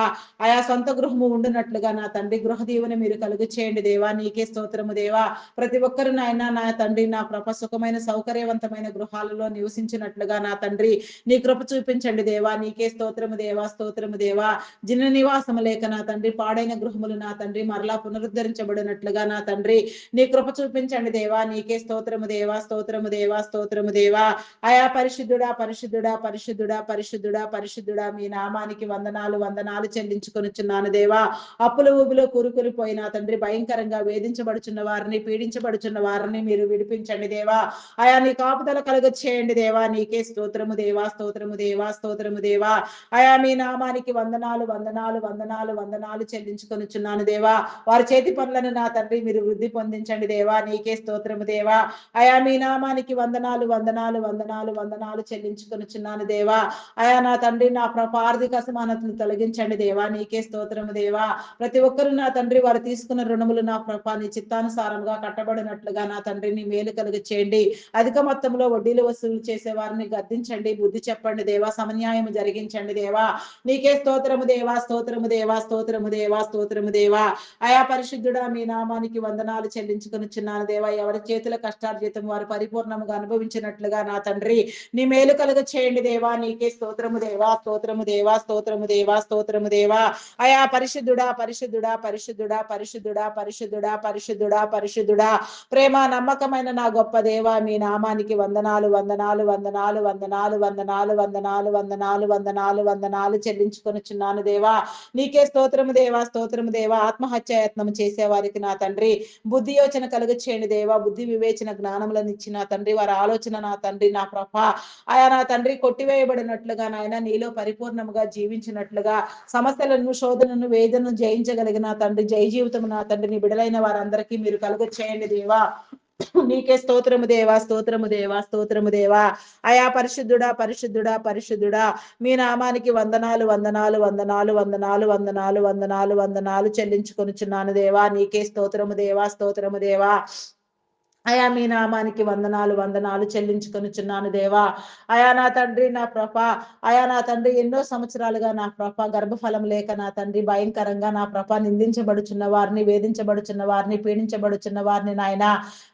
B: ఆయా సొంత గృహము ఉండునట్లుగా నా తండ్రి గృహ దీవెన మీరు కలుగు చేయండి దేవా. నీకే స్తోత్రము దేవా. ప్రతి ఒక్కరు నాయన నా తండ్రి నా ప్రభ సుఖమైన సౌకర్యవంతమైన గృహాలలో నివసించినట్లుగా నా తండ్రి నీ కృప చూపించండి దేవా. నీకే స్తోత్రము దేవా, స్తోత్రము దేవా. జిన నివాసము లేక నా తండ్రి పాడైన గృహములు నా తండ్రి మరలా పునరుద్ధరించబడినట్లుగా నా తండ్రి నీ కృప చూపించండి దేవా. నీకే స్తోత్రము దేవా, స్తోత్రము దేవా, స్తోత్రము దేవా. ఆయా పరిశుద్ధుడా పరిశుద్ధుడా పరిశుద్ధుడా పరిశుద్ధుడా పరిశుద్ధుడా మీ నామానికి వందనాలు వందనాలు చెల్లించుకొనుచున్నాను దేవా. అప్పుల ఊబిలో కూరుకులిపోయిన తండ్రి భయంకరంగా వేధించబడుచున్న వారిని పీడించబడుచున్న వారిని మీరు విడిపించండి దేవా. ఆయా నీ కాపుదల కలుగ చేయండి దేవా. నీకే స్తోత్రము దేవా, స్తోత్రము దేవా, స్తోత్రము దేవా. ఆయా మీ నామానికి వందనాలు వందనాలు వందనాలు వందనాలు చెల్లించుకొనుచున్నాను దేవా. వారి చేతి పనులను నా తండ్రి మీరు వృద్ధి పొందించండి దేవా. నీకే స్తోత్రము దేవా. ఆయా మీ నామానికి వందనాలు వందనాలు వందనాలు వందనాలు చెల్లించుకొనుచున్నాను దేవా. ఆయా నా తండ్రి నా ప్రభ ఆర్థిక అసమానతను తొలగించండి దేవా. నీకే స్తోత్రము దేవా. ప్రతి ఒక్కరు నా తండ్రి వారు తీసుకున్న రుణములు నా ప్రభ నీ చిత్తానుసారంగా కట్టబడినట్లుగా నా తండ్రి నీ మేలు కలుగ చేయండి. అధిక మొత్తంలో వడ్డీలు వసూలు చేసే వారిని గద్దించండి. బుద్ధి చెప్పండి దేవా. సమన్యాయం జరిగించండి దేవా. నీకే స్తోత్రము దేవా, స్తోత్రము దేవా, స్తోత్రము దేవా, స్తోత్రము దేవా. ఆయా పరిశుద్ధుడా మీ నామానికి వందనాలు చెల్లించుకొనుచున్నాను దేవా. ఎవరి చేతుల కష్టార్జితం వారు పరిపూర్ణముగా అనుభవించినట్లుగా నా తండ్రి నీ మేలు కలుగ చేయండి దేవా. నీకే స్తోత్రము దేవా, స్తోత్రము దేవా, స్తోత్రము దేవా, స్తోత్రము దేవా. ఆయా పరిశుద్ధుడా పరిశుద్ధుడా పరిశుద్ధుడా పరిశుద్ధుడా పరిశుద్ధుడా పరిశుద్ధుడా పరిశుద్ధుడా ప్రేమ నమ్మకమైన నా గొప్ప దేవా. మీ నామానికి వందనాలు వందనాలు వందనాలు వందనాలు వందనాలు వందనాలు వందనాలు వందనాలు వందనాలు చెల్లించుకొనుచున్నాను దేవా. నీకే స్తోత్రము దేవా, స్తోత్రము దేవా. ఆత్మహత్యాయత్నం చేసే వారికి నా తండ్రి బుద్ధి యోచన కలుగ చేయండి దేవా. బుద్ధి వివేచన జ్ఞానములను ఇచ్చిన తండ్రి వారి ఆలోచన నా తండ్రి నా ప్రభ ఆయా నా తండ్రి కొట్టివేయబడినట్లుగా నాయన నీలో పరిపూర్ణముగా జీవించినట్లుగా సమస్యలను శోధనను వేదనను జయించగలిగిన తండ్రి జయ జీవితం నా తండ్రి నీ బిడలైన వారందరికీ మీరు కలుగ చేయండి దేవా. నీకే స్తోత్రము దేవా, స్తోత్రము దేవా, స్తోత్రము దేవా. ఆయా పరిశుద్ధుడా పరిశుద్ధుడా పరిశుద్ధుడా మీ నామానికి వందనాలు వందనాలు వందనాలు వందనాలు వందనాలు వందనాలు వందనాలు చెల్లించుకొనుచున్నాను దేవా. నీకే స్తోత్రము దేవా, స్తోత్రము దేవా. అయా మీ నామానికి వందనాలు వందనాలు చెల్లించుకొనుచున్నాను దేవా. అయా నా తండ్రి నా ప్రభ, అయా నా తండ్రి ఎన్నో సంవత్సరాలుగా నా ప్రభ గర్భఫలం లేక నా తండ్రి భయంకరంగా నా ప్రభ నిందించబడుచున్న వారిని, వేధించబడుచున్న వారిని, పీడించబడుచున్న వారిని నాయన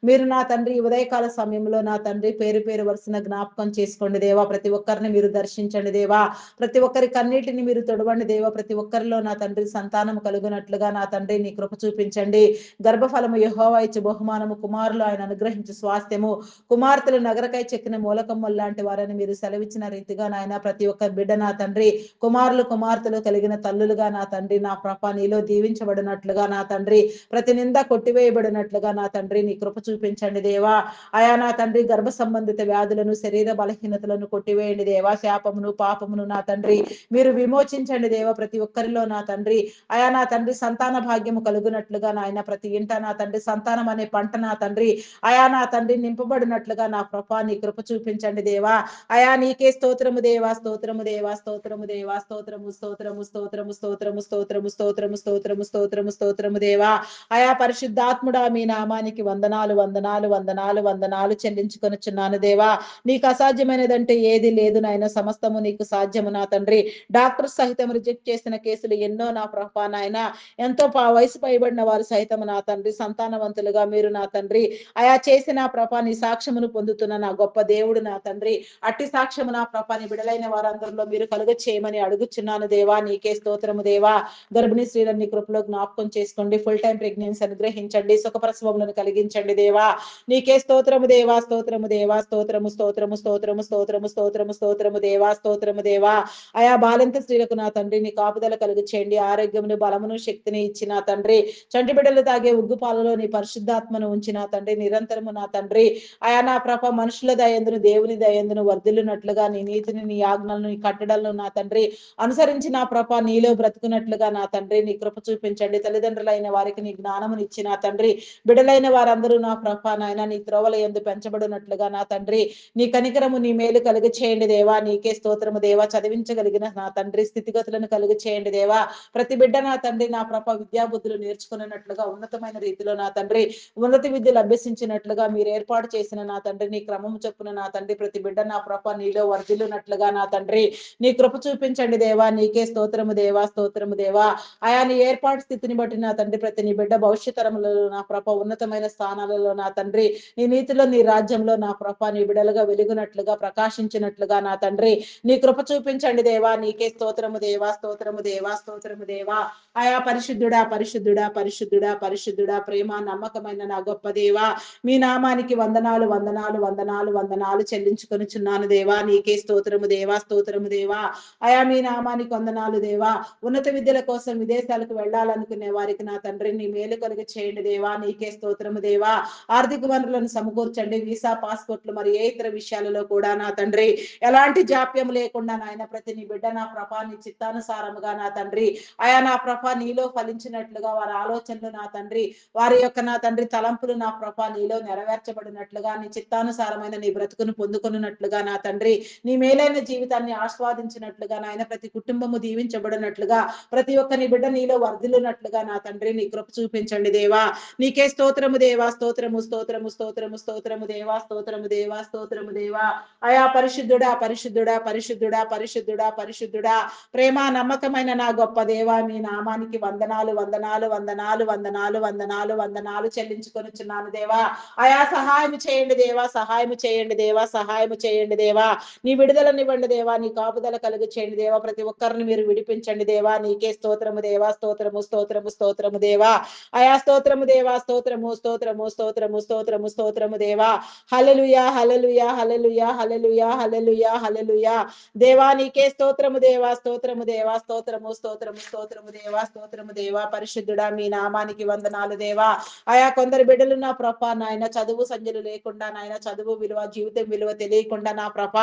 B: మీరు నా తండ్రి ఈ ఉదయకాల సమయంలో నా తండ్రి పేరు పేరు వరుసన జ్ఞాపకం చేసుకోండి దేవా. ప్రతి ఒక్కరిని మీరు దర్శించండి దేవా. ప్రతి ఒక్కరి కన్నీటిని మీరు తొడవండి దేవా. ప్రతి ఒక్కరిలో నా తండ్రి సంతానం కలుగునట్లుగా నా తండ్రి నీ కృప చూపించండి. గర్భఫలము యెహోవా ఇచ్చు బహుమానము, కుమారులు ఆయన అనుగ్రహించు స్వాస్థ్యము, కుమార్తెలు నగరకై చెక్కిన మూలకమ్మలు లాంటి వారని మీరు సెలవిచ్చిన రీతిగా నాయన ప్రతి ఒక్క బిడ్డ నా తండ్రి కుమారులు కుమార్తెలు కలిగిన తల్లులుగా నా తండ్రి నా ప్రభ నీలో దీవించబడినట్లుగా నా తండ్రి ప్రతి నింద కొట్టివేయబడినట్లుగా నా తండ్రి నీ కృప చూపించండి దేవా. అయా నా తండ్రి గర్భ సంబంధిత వ్యాధులను, శరీర బలహీనతలను కొట్టివేయండి దేవా. శాపమును పాపమును నా తండ్రి మీరు విమోచించండి దేవా. ప్రతి ఒక్కరిలో నా తండ్రి అయా నా తండ్రి సంతాన భాగ్యము కలుగునట్లుగా నాయన ప్రతి ఇంట నా తండ్రి సంతానం అనే పంట నా తండ్రి అయా నా తండ్రి నింపబడినట్లుగా నా ప్రభా నీ కృప చూపించండి దేవా. అయా నీకే స్తోత్రము దేవా, స్తోత్రము దేవా, స్తోత్రము దేవా, స్తోత్రము స్తోత్రము స్తోత్రము స్తోత్రము స్తోత్రము స్తోత్రము స్తోత్రము స్తోత్రము స్తోత్రము దేవా. అయా పరిశుద్ధాత్ముడా మీ నామానికి వందనాలు వందనాలు వందనాలు వందనాలు చెల్లించుకొనుచున్నాను దేవా. నీకు అసాధ్యమైనదంటే ఏది లేదు నాయన, సమస్తము నీకు సాధ్యము నా తండ్రి. డాక్టర్ సహితం రిజెక్ట్ చేసిన కేసులు ఎన్నో నా ప్రభా నాయన, ఎంతో వయసు పైబడిన వారు సైతం నా తండ్రి సంతానవంతులుగా మీరు నా తండ్రి అయా చేసిన నా ప్రభా నీ సాక్ష్యమును పొందుతున్న నా గొప్ప దేవుడు నా తండ్రి. అట్టి సాక్ష్యము నా ప్రభా నీ బిడలైన వారందరిలో మీరు కలుగ చేయమని అడుగుచున్నాను దేవా. నీకే స్తోత్రము దేవా. గర్భిణీ స్త్రీలని కృపలో జ్ఞాపకం చేసుకోండి. ఫుల్ టైం ప్రెగ్నెన్సీ అనుగ్రహించండి. సుఖప్రసవములను కలిగించండి దేవా. నీకే స్తోత్రము దేవా, స్తోత్రము దేవా, స్తోత్రము స్తోత్రము స్తోత్రము స్తోత్రము స్తోత్రము స్తోత్రము దేవా, స్తోత్రము దేవా. అయా బాలింత స్త్రీలకు నా తండ్రి నీ కాపుదల కలుగు చేయండి. ఆరోగ్యమును బలమును శక్తిని ఇచ్చిన తండ్రి చంటి బిడ్డలు తాగే ఉగ్గు పాలలో నీ పరిశుద్ధాత్మను ఉంచిన తండ్రి నిరంతరము నా తండ్రి అయా నా ప్రభ మనుషుల దయందును దేవుని దయందును వర్ధిల్లునట్లుగా నీ నీతిని నీ ఆజ్ఞలను నీ కట్టడలను నా తండ్రి అనుసరించి నా ప్రభ నీలో బ్రతుకున్నట్లుగా నా తండ్రి నీ కృప చూపించండి. తల్లిదండ్రులైన వారికి నీ జ్ఞానమునిచ్చి నా తండ్రి బిడలైన వారందరూ నా ప్రభ నాయన నీ త్రోవల యందు పెంచబడినట్లుగా నా తండ్రి నీ కనికరము నీ మేలు కలుగు చేయండి దేవా. నీకే స్తోత్రము దేవా. చదివించగలిగిన నా తండ్రి స్థితిగతులను కలుగు చేయండి దేవా. ప్రతి బిడ్డ నా తండ్రి నా ప్రభ విద్యాబుద్ధులు నేర్చుకున్నట్లుగా ఉన్నతమైన రీతిలో నా తండ్రి ఉన్నత విద్యలు అభ్యసించినట్లుగా మీరు ఏర్పాటు చేసిన నా తండ్రి నీ క్రమము చొప్పున నా తండ్రి ప్రతి బిడ్డ నా ప్రభ నీలో వర్ధిల్లునట్లుగా నా తండ్రి నీ కృప చూపించండి దేవా. నీకే స్తోత్రము దేవా, స్తోత్రము దేవా. ఆయా నీ ఏర్పాటు స్థితిని బట్టి నా తండ్రి ప్రతి నీ బిడ్డ భవిష్యత్ తరములలో నా ప్రభ ఉన్నతమైన స్థానాలలో నా తండ్రి నీ నీతిలో నీ రాజ్యంలో నా ప్రభ నీ బిడలుగా వెలుగునట్లుగా ప్రకాశించినట్లుగా నా తండ్రి నీ కృప చూపించండి దేవా. నీకే స్తోత్రము దేవా, స్తోత్రము దేవా, స్తోత్రము దేవా. ఆయా పరిశుద్ధుడా పరిశుద్ధుడా పరిశుద్ధుడా పరిశుద్ధుడా ప్రేమ నమ్మకమైన నా గొప్ప దేవా. మీ నామానికి వందనాలు వందనాలు వందనాలు వందనాలు చెల్లించుకొనుచున్నాను దేవా. నీకే స్తోత్రము దేవా, స్తోత్రము దేవా. అయా మీ నామానికి వందనాలు దేవా. ఉన్నత విద్యల కోసం విదేశాలకు వెళ్ళాలనుకునే వారికి నా తండ్రి నీ మేలు కలుగ చేయండి దేవా. నీకే స్తోత్రము దేవా. ఆర్థిక వనరులను సమకూర్చండి. వీసా పాస్పోర్ట్లు మరి ఏ ఇతర విషయాలలో కూడా నా తండ్రి ఎలాంటి జాప్యం లేకుండా నాయన ప్రతి నీ బిడ్డ నా ప్రభా నీ చిత్తానుసారముగా నా తండ్రి అయా నా ప్రభా నీలో ఫలించినట్లుగా వారి ఆలోచనలు నా తండ్రి వారి యొక్క నా తండ్రి తలంపులు నా ప్రభా నీలో నెరవేర్చబడినట్లుగా నీ చిత్తానుసారమైన నీ బ్రతుకును పొందుకున్నట్లుగా నా తండ్రి నీ మేలైన జీవితాన్ని ఆస్వాదించినట్లుగా నాయన ప్రతి కుటుంబము దీవించబడినట్లుగా ప్రతి ఒక్క నీ బిడ్డ నీలో వర్ధిల్లునట్లుగా నా తండ్రి నీ కృప చూపించండి దేవా. నీకే స్తోత్రము దేవా, స్తోత్రము స్తోత్రము స్తోత్రము స్తోత్రము దేవా, స్తోత్రము దేవా, స్తోత్రము దేవా. అయా పరిశుద్ధుడా పరిశుద్ధుడా పరిశుద్ధుడా పరిశుద్ధుడా పరిశుద్ధుడా ప్రేమ నమ్మకమైన నా గొప్ప దేవా. మీ నామానికి వందనాలు వందనాలు వందనాలు వందనాలు వందనాలు వందనాలు చెల్లించుకొనుచున్నాను దేవా. అయా సహాయం చేయండి దేవా, సహాయం చేయండి దేవా, సహాయం చేయండి దేవా. నీ విడుదలనివ్వండి దేవా. నీ కాపుదల కలుగు చేయండి దేవా. ప్రతి ఒక్కరిని మీరు విడిపించండి దేవా. నీకే స్తోత్రము దేవా, స్తోత్రము స్తోత్రము స్తోత్రము దేవా. అయా స్తోత్రము దేవా, స్తోత్రము స్తోత్రము స్తోత్రము స్తోత్రము స్తోత్రము దేవా. హల్లెలూయా హల్లెలూయా హల్లెలూయా హల్లెలూయా హల్లెలూయా హల్లెలూయా. దేవా నీకే స్తోత్రము దేవా, స్తోత్రము దేవా, స్తోత్రము స్తోత్రము స్తోత్రము దేవా, స్తోత్రము దేవా. పరిశుద్ధుడా మీ నామానికి వందనాలు దేవా. ఆయా కొందరు బిడ్డలు నా ప్రభ నాయన చదువు సంధ్యలు లేకుండా నాయన చదువు విలువ జీవితం విలువ తెలియకుండా నా ప్రభ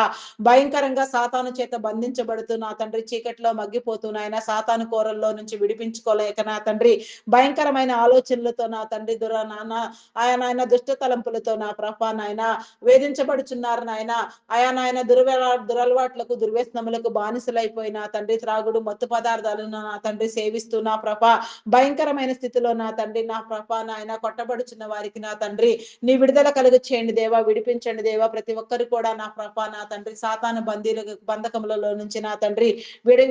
B: భయంకరంగా సాతాను చేత బంధించబడుతూ నా తండ్రి చీకట్లో మగ్గిపోతూ నాయన సాతాను కోరల్లో నుంచి విడిపించుకోలేక నా తండ్రి భయంకరమైన ఆలోచనలతో నా తండ్రి నాన్న ఆయా నాయన దుష్ట తలంపులతో నా ప్రభ నాయన వేధించబడుచున్నారు నాయన. ఆయా నాయన దురలవాట్లకు దుర్వ్యసనములకు బానిసలైపోయిన తండ్రి త్రాగుడు మత్తు పదార్థాలను నా తండ్రి సేవిస్తూ నా ప్రభ భయంకరమైన స్థితిలో నా తండ్రి నా ప్రభ నాయన కొట్టబడుచున్న వారికి నా తండ్రి తండ్రి నీ విడుదల కలుగు చేయండి దేవా, విడిపించండి దేవా. ప్రతి ఒక్కరు కూడా నా ప్రభా నా తండ్రి సాతాను బంధకములలో నుంచి నా తండ్రి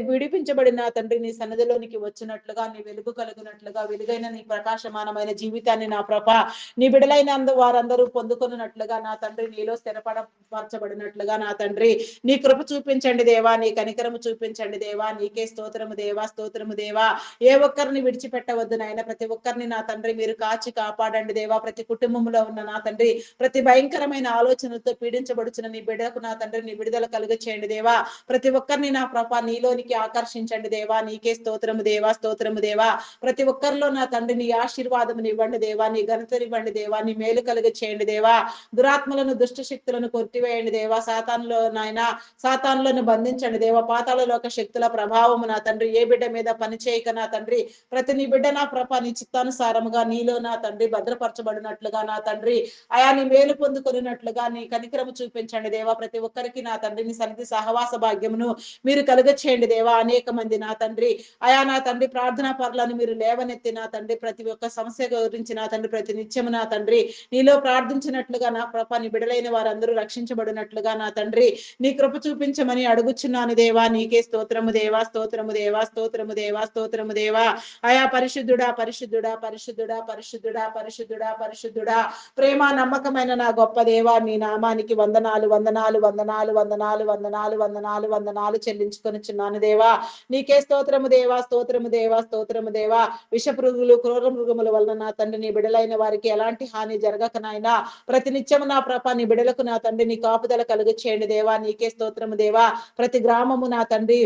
B: విడిపించబడిన తండ్రి నీ సన్నిధిలోనికి వచ్చినట్లుగా, నీ వెలుగు కలుగునట్లుగా, వెలుగైన నీ ప్రకాశమానమైన జీవితాన్ని నా ప్రభా నీ బిడలైన వారందరూ పొందుకున్నట్లుగా నా తండ్రి నీలో స్థిరపరచబడినట్లుగా నా తండ్రి నీ కృప చూపించండి దేవా, నీ కనికరము చూపించండి దేవా. నీకే స్తోత్రము దేవా, స్తోత్రము దేవా. ఏ ఒక్కరిని విడిచిపెట్టవద్దు నాయన, ప్రతి ఒక్కరిని నా తండ్రి మీరు కాచి కాపాడండి దేవా. ప్రతి కుటుంబంలో ఉన్న నా తండ్రి ప్రతి భయంకరమైన ఆలోచనలతో పీడించబడుచున్న నీ బిడ్డకు నా తండ్రి నీ విడుదల కలుగ చేయండి దేవా. ప్రతి ఒక్కరిని నా ప్రభా నీలోనికి ఆకర్షించండి దేవా. నీకే స్తోత్రము దేవా, స్తోత్రము దేవా. ప్రతి ఒక్కరిలో నా తండ్రి నీ ఆశీర్వాదముని ఇవ్వండి దేవా, నీ ఘనతనివ్వండి దేవా, నీ మేలు కలుగ చేయండి దేవా. దురాత్మలను దుష్ట శక్తులను కొట్టివేయండి దేవా. సాతానులో నాయన సాతానులను బంధించండి దేవా. పాతాళ లోక శక్తుల ప్రభావము నా తండ్రి ఏ బిడ్డ మీద పని చేయక నా తండ్రి ప్రతి నీ బిడ్డ నా ప్రభా నీ చిత్తానుసారముగా నీలో నా తండ్రి భద్రపరచబడినట్లుగా నా తండ్రి అయా నీ మేలు పొందుకున్నట్లుగా నీ కనికరము చూపించండి దేవా. ప్రతి ఒక్కరికి నా తండ్రి నీ సన్నిధి సహవాస భాగ్యమును మీరు కలుగ చేయండి దేవా. అనేక మంది నా తండ్రి అయా నా తండ్రి ప్రార్థనా పరులను మీరు లేవనెత్తి నా తండ్రి ప్రతి ఒక్క సమస్య గురించి నా తండ్రి ప్రతి నిత్యము నా తండ్రి నీలో ప్రార్థించినట్లుగా నా ప్రభ నీ బిడలైన వారందరూ రక్షించబడినట్లుగా నా తండ్రి నీ కృప చూపించమని అడుగుచున్నాను దేవా. నీకే స్తోత్రము దేవా, స్తోత్రము దేవా, స్తోత్రము దేవా, స్తోత్రము దేవా. అయా పరిశుద్ధుడా, పరిశుద్ధుడా, పరిశుద్ధుడా, పరిశుద్ధుడా, పరిశుద్ధుడా, పరిశుద్ధుడా, ప్రేమ నమ్మకమైన నా గొప్ప దేవా, నీ నామానికి వందనాలు, వందనాలు, వందనాలు, వందనాలు, వందనాలు, వందనాలు, వందనాలు చెల్లించుకొనిచున్నాను దేవా. నీకే స్తోత్రము దేవా, స్తోత్రము దేవా, స్తోత్రము దేవా. విష పురుగులు క్రూర మృగముల వలన నా తండ్రి నీ బిడలైన వారికి ఎలాంటి హాని జరగక నాయనా ప్రతి నిత్యము నా ప్రభ నీ బిడలకు నా తండ్రి నీ కాపుదల కలుగు చేయండి దేవా. నీకే స్తోత్రము దేవా. ప్రతి గ్రామము నా తండ్రి,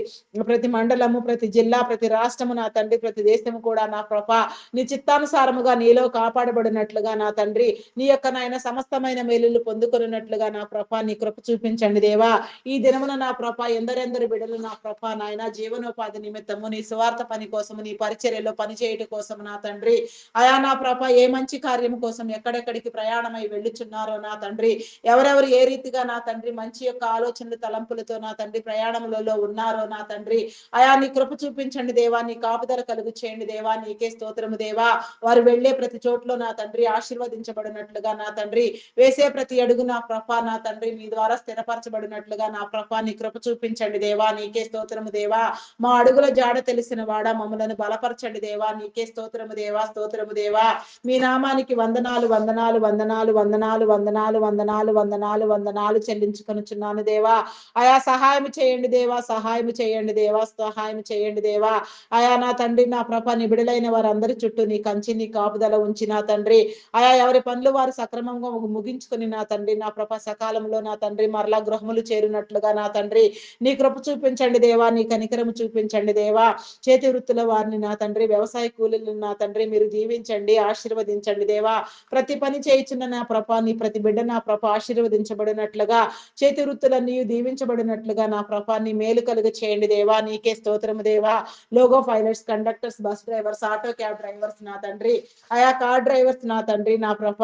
B: ప్రతి మండలము, ప్రతి జిల్లా, ప్రతి రాష్ట్రము నా తండ్రి, ప్రతి దేశము కూడా నా ప్రభ నీ చిత్తానుసారముగా నీలో కాపాడబడినట్లుగా నా తండ్రి నీ యొక్క నాయన సమస్తమైన మేలులు పొందుకున్నట్లుగా నా ప్రభ నీ కృప చూపించండి దేవా. ఈ దినమున నా ప్రభ ఎందరెందరు బిడలు నా ప్రభ నాయన జీవనోపాధి నిమిత్తము నీ స్వార్థ పని కోసము నీ పరిచర్యలో పని చేయటం కోసం నా తండ్రి అయా నా ప్రభ ఏ మంచి కార్యం కోసం ఎక్కడెక్కడికి ప్రయాణమై వెళ్ళుచున్నారో నా తండ్రి ఎవరెవరు ఏ రీతిగా నా తండ్రి మంచి యొక్క ఆలోచనలు తలంపులతో నా తండ్రి ప్రయాణములలో ఉన్నారో నా తండ్రి అయా నీ కృప చూపించండి దేవా. నీ కాపుదల కలుగు చేయండి దేవా. నీకే స్తోత్రము దేవా. వారు వెళ్లే ప్రతి చోట్లో నా తండ్రి ఆశీర్వదించబడినట్లుగా నా తండ్రి వేసే ప్రతి అడుగు నా ప్రభ నా తండ్రి నీ ద్వారా స్థిరపరచబడినట్లుగా నా ప్రభ నీ కృప చూపించండి దేవా. నీకే స్తోత్రము దేవా. మా అడుగుల జాడ తెలిసిన వాడా మమ్మలను బలపరచండి దేవా. నీకే స్తోత్రము దేవా, స్తోత్రము దేవా. మీ నామానికి వందనాలు, వందనాలు, వందనాలు, వందనాలు, వందనాలు, వందనాలు, వందనాలు, వందనాలు చెల్లించుకొనుచున్నాను దేవా. అయా సహాయం చేయండి దేవా, సహాయం చేయండి దేవా, సహాయం చేయండి దేవా. అయా నా తండ్రి నా ప్రభ నిబిడలైన వారందరి చుట్టూ నీ కంచి నీ కాపుదల ఉంచి నా తండ్రి అయా ఎవరి పనులు వారు సక్రమంగా ముగించుకుని నా తండ్రి నా ప్రభ సకాలంలో నా తండ్రి మరలా గృహములు చేరినట్లుగా నా తండ్రి నీ కృప చూపించండి దేవా. నీ కనికరము చూపించండి దేవా. చేతి వృత్తుల వారిని నా తండ్రి వ్యవసాయ కూలీలను నా తండ్రి మీరు దీవించండి, ఆశీర్వదించండి దేవా. ప్రతి పని చేయుచున్న నా ప్రభ నీ ప్రతి బిడ్డ నా ప్రభ ఆశీర్వదించబడినట్లుగా చేతి వృత్తులన్నీ దీవించబడినట్లుగా నా ప్రభ నీ మేలు కలుగ చేయండి దేవా. నీకే స్తోత్రము దేవా. Logo pilots, conductors, bus drivers, auto cab drivers నా తండ్రి ఆయా కార్ డ్రైవర్స్ నా తండ్రి నా ప్రభ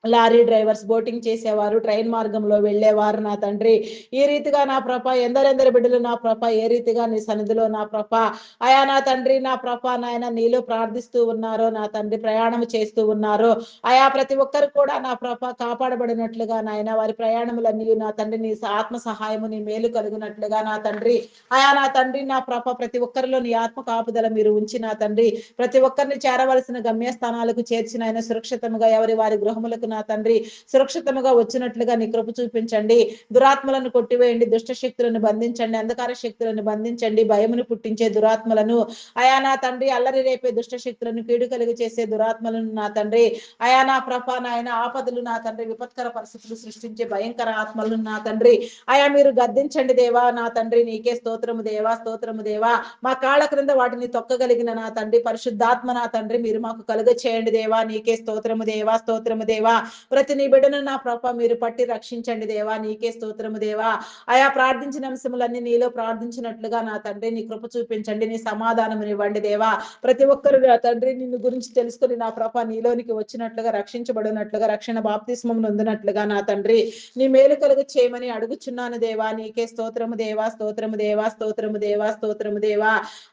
B: లారీ డ్రైవర్స్, బోటింగ్ చేసేవారు, ట్రైన్ మార్గంలో వెళ్ళేవారు నా తండ్రి ఈ రీతిగా నా ప్రభ ఎందరెందరి బిడ్డలు నా ప్రభ ఏ రీతిగా నీ సన్నిధిలో నా ప్రభ అయా నా తండ్రి నా ప్రభ నాయన నీలో ప్రార్థిస్తూ ఉన్నారో నా తండ్రి ప్రయాణం చేస్తూ ఉన్నారు అయా ప్రతి ఒక్కరు కూడా నా ప్రభ కాపాడబడినట్లుగా నాయన వారి ప్రయాణములన్నీ నా తండ్రి నీ ఆత్మ సహాయము నీ మేలు కలుగునట్లుగా నా తండ్రి అయా నా తండ్రి నా ప్రభ ప్రతి ఒక్కరిలో నీ ఆత్మ కాపుదల మీరు ఉంచి నా తండ్రి ప్రతి ఒక్కరిని చేరవలసిన గమ్యస్థానాలకు చేర్చిన ఆయన సురక్షితంగా ఎవరి వారి గృహములకు నా తండ్రి సురక్షితముగా వచ్చినట్లుగా నీ కృప చూపించండి. దురాత్మలను కొట్టివేయండి, దుష్ట శక్తులను బంధించండి, అంధకార శక్తులను బంధించండి, భయమును పుట్టించే దురాత్మలను అయా నా తండ్రి అల్లరి రేపే దుష్ట శక్తులను కీడు కలిగి చేసే దురాత్మలను నా తండ్రి అయా నా ప్రభ నాయన ఆపదలు నా తండ్రి విపత్కర పరిస్థితులు సృష్టించే భయంకర ఆత్మలను నా తండ్రి అయా మీరు గద్దించండి దేవా. నా తండ్రి నీకే స్తోత్రము దేవా, స్తోత్రము దేవా. మా కాళ్ళ క్రింద వాటిని తొక్కగలిగిన నా తండ్రి పరిశుద్ధాత్మ నా తండ్రి మీరు మాకు కలుగ చేయండి దేవా. నీకే స్తోత్రము దేవా, స్తోత్రము దేవా. ప్రతి నీ బిడ్డను నా ప్రభ మీరు పట్టి రక్షించండి దేవా. నీకే స్తోత్రము దేవా. అయా ప్రార్థించిన అంశములన్నీ నీలో ప్రార్థించినట్లుగా నా తండ్రి నీ కృప చూపించండి. నీ సమాధానమునివ్వండి దేవా. ప్రతి ఒక్కరు నా తండ్రి నిన్ను గురించి తెలుసుకొని నా ప్రభ నీలోనికి వచ్చినట్లుగా, రక్షించబడినట్లుగా, రక్షణ బాప్తిస్మం నొందినట్లుగా నా తండ్రి నీ మేలు కలుగు చేయమని అడుగుచున్నాను దేవా. నీకే స్తోత్రము దేవా, స్తోత్రము దేవా, స్తోత్రము దేవా, స్తోత్రము దేవా.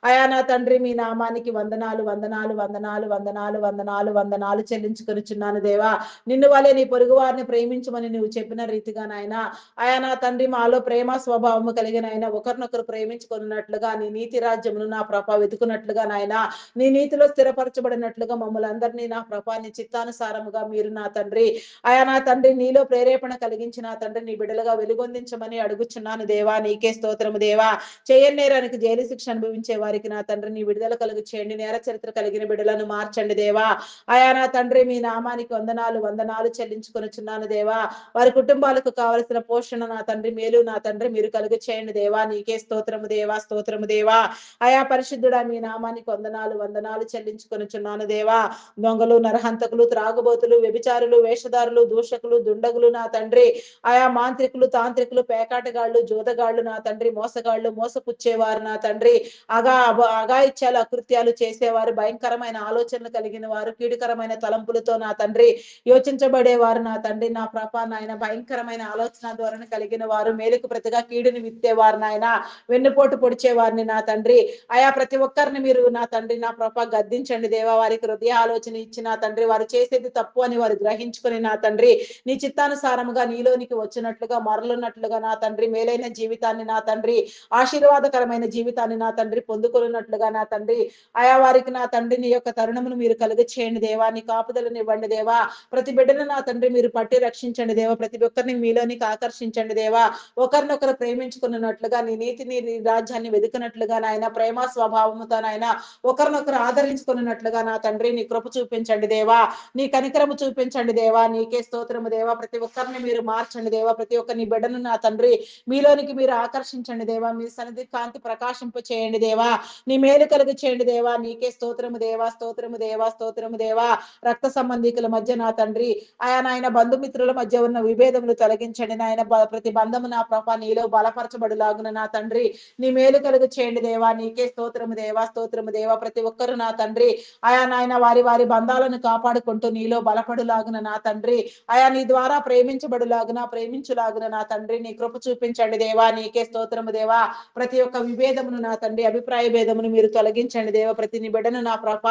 B: అయా నా తండ్రి మీ నామానికి వందనాలు, వందనాలు, వందనాలు, వందనాలు, వందనాలు, వందనాలు చెల్లించుకొనుచున్నాను దేవా. నిన్ను వలె నీ పొరుగు వారిని ప్రేమించమని నువ్వు చెప్పిన రీతిగా నాయన అయా నా తండ్రి మాలో ప్రేమ స్వభావము కలిగిన ఆయన ఒకరినొకరు ప్రేమించుకున్నట్లుగా నీ నీతి రాజ్యమును నా ప్రభ వెతుకున్నట్లుగా నాయన నీ నీతిలో స్థిరపరచబడినట్లుగా మమ్మల్ని అందరినీ నా ప్రభ నీ చిత్తానుసారముగా మీరు నా తండ్రి అయా నా తండ్రి నీలో ప్రేరేపణ కలిగించి నా తండ్రి నీ బిడ్డలుగా వెలుగొందించమని అడుగుచున్నాను దేవా. నీకే స్తోత్రము దేవా. చేయని నేరానికి జైలు శిక్ష అనుభవించే వారికి నా తండ్రి నీ విడుదల కలుగు చేయండి. నేర చరిత్ర కలిగిన బిడ్డలను మార్చండి దేవా. అయా నా తండ్రి మీ నామానికి వందనాలు, వందనాలు చెల్లించుకొనుచున్నాను దేవా. వారి కుటుంబాలకు కావలసిన పోషణ నా తండ్రి మేలు నా తండ్రి మీరు కలుగు చేయండి దేవా. నీకే స్తోత్రము దేవా, స్తోత్రము దేవా. అయా పరిశుద్ధుడా మీ నామానికి వందనాలు, వందనాలు చెల్లించుకొనుచున్నాను దేవా. దొంగలు, నరహంతకులు, త్రాగుబోతులు, వ్యభిచారులు, వేషధారులు, దూషకులు, దుండగులు నా తండ్రి ఆయా మాంత్రికులు, తాంత్రికులు, పేకాటగాళ్ళు, జోదగాళ్ళు నా తండ్రి మోసగాళ్ళు, మోసపుచ్చేవారు నా తండ్రి అఘాయిత్యాలు, అకృత్యాలు చేసేవారు, భయంకరమైన ఆలోచనలు కలిగిన వారు, కీడుకరమైన తలంపులతో నా తండ్రి యోచించబడేవారు నా తండ్రి నా ప్రభ నాయన భయంకరమైన ఆలోచన ధోరణి కలిగిన వారు, మేలుకు ప్రతిగా కీడుని విత్తేవారు నాయన, వెన్నుపోటు పొడిచేవారిని నా తండ్రి అయా ప్రతి ఒక్కరిని మీరు నా తండ్రి నా ప్రభ గద్దించండి దేవా. వారికి హృదయ ఆలోచన ఇచ్చి నా తండ్రి వారు చేసేది తప్పు అని వారు గ్రహించుకొని నా తండ్రి నీ చిత్తానుసారముగా నీలోనికి వచ్చినట్లుగా మరలున్నట్లుగా నా తండ్రి మేలైన జీవితాన్ని నా తండ్రి ఆశీర్వాదకరమైన జీవితాన్ని నా తండ్రి పొందుకున్నట్లుగా నా తండ్రి ఆయా వారికి నా తండ్రి నీ యొక్క తరుణమును మీరు కలుగ చేయండి దేవా. నీ కాపుదలను ఇవ్వండి దేవా. ప్రతి బిడ్డను నా తండ్రి మీరు పట్టి రక్షించండి దేవా. ప్రతి ఒక్కరిని మీలోనికి ఆకర్షించండి దేవా. ఒకరినొకరు ప్రేమించుకున్నట్లుగా నీ నీతిని నీ రాజ్యాన్ని వెతుకున్నట్లుగా నాయన ప్రేమ స్వభావముతో నాయన ఒకరినొకరు ఆదరించుకున్నట్లుగా నా తండ్రి నీ కృప చూపించండి దేవా. నీ కనికరము చూపించండి దేవా. నీకే స్తోత్రము దేవా. ప్రతి ఒక్కరిని మీరు మార్చండి దేవా. ప్రతి ఒక్క నీ బిడ్డను నా తండ్రి మీలోనికి మీరు ఆకర్షించండి దేవా. మీ సన్నిధి కాంతి ప్రకాశింప చేయండి దేవా. నీ మేలు కలుగు చేయండి దేవా. నీకే స్తోత్రము దేవా, స్తోత్రము దేవా, స్తోత్రము దేవా. రక్త సంబంధికుల మధ్య నా తండ్రి ఆయా నాయన బంధుమిత్రుల మధ్య ఉన్న విభేదములు తొలగించండి నాయన. ప్రతి బంధము నా ప్రభ నీలో బలపరచబడులాగున నా తండ్రి నీ మేలు కలుగు చేయండి దేవా. నీకే స్తోత్రము దేవా, స్తోత్రము దేవా. ప్రతి ఒక్కరు నా తండ్రి ఆయా నాయన వారి వారి బంధాలను కాపాడుకుంటూ నీలో బలపడులాగున నా తండ్రి ఆయా నీ ద్వారా ప్రేమించులాగున నా తండ్రి నీ కృప చూపించండి దేవా. నీకే స్తోత్రము దేవా. ప్రతి ఒక్క విభేదమును నా తండ్రి అభిప్రాయ భేదమును మీరు తొలగించండి దేవా. ప్రతి నీ బిడ్డను నా ప్రభ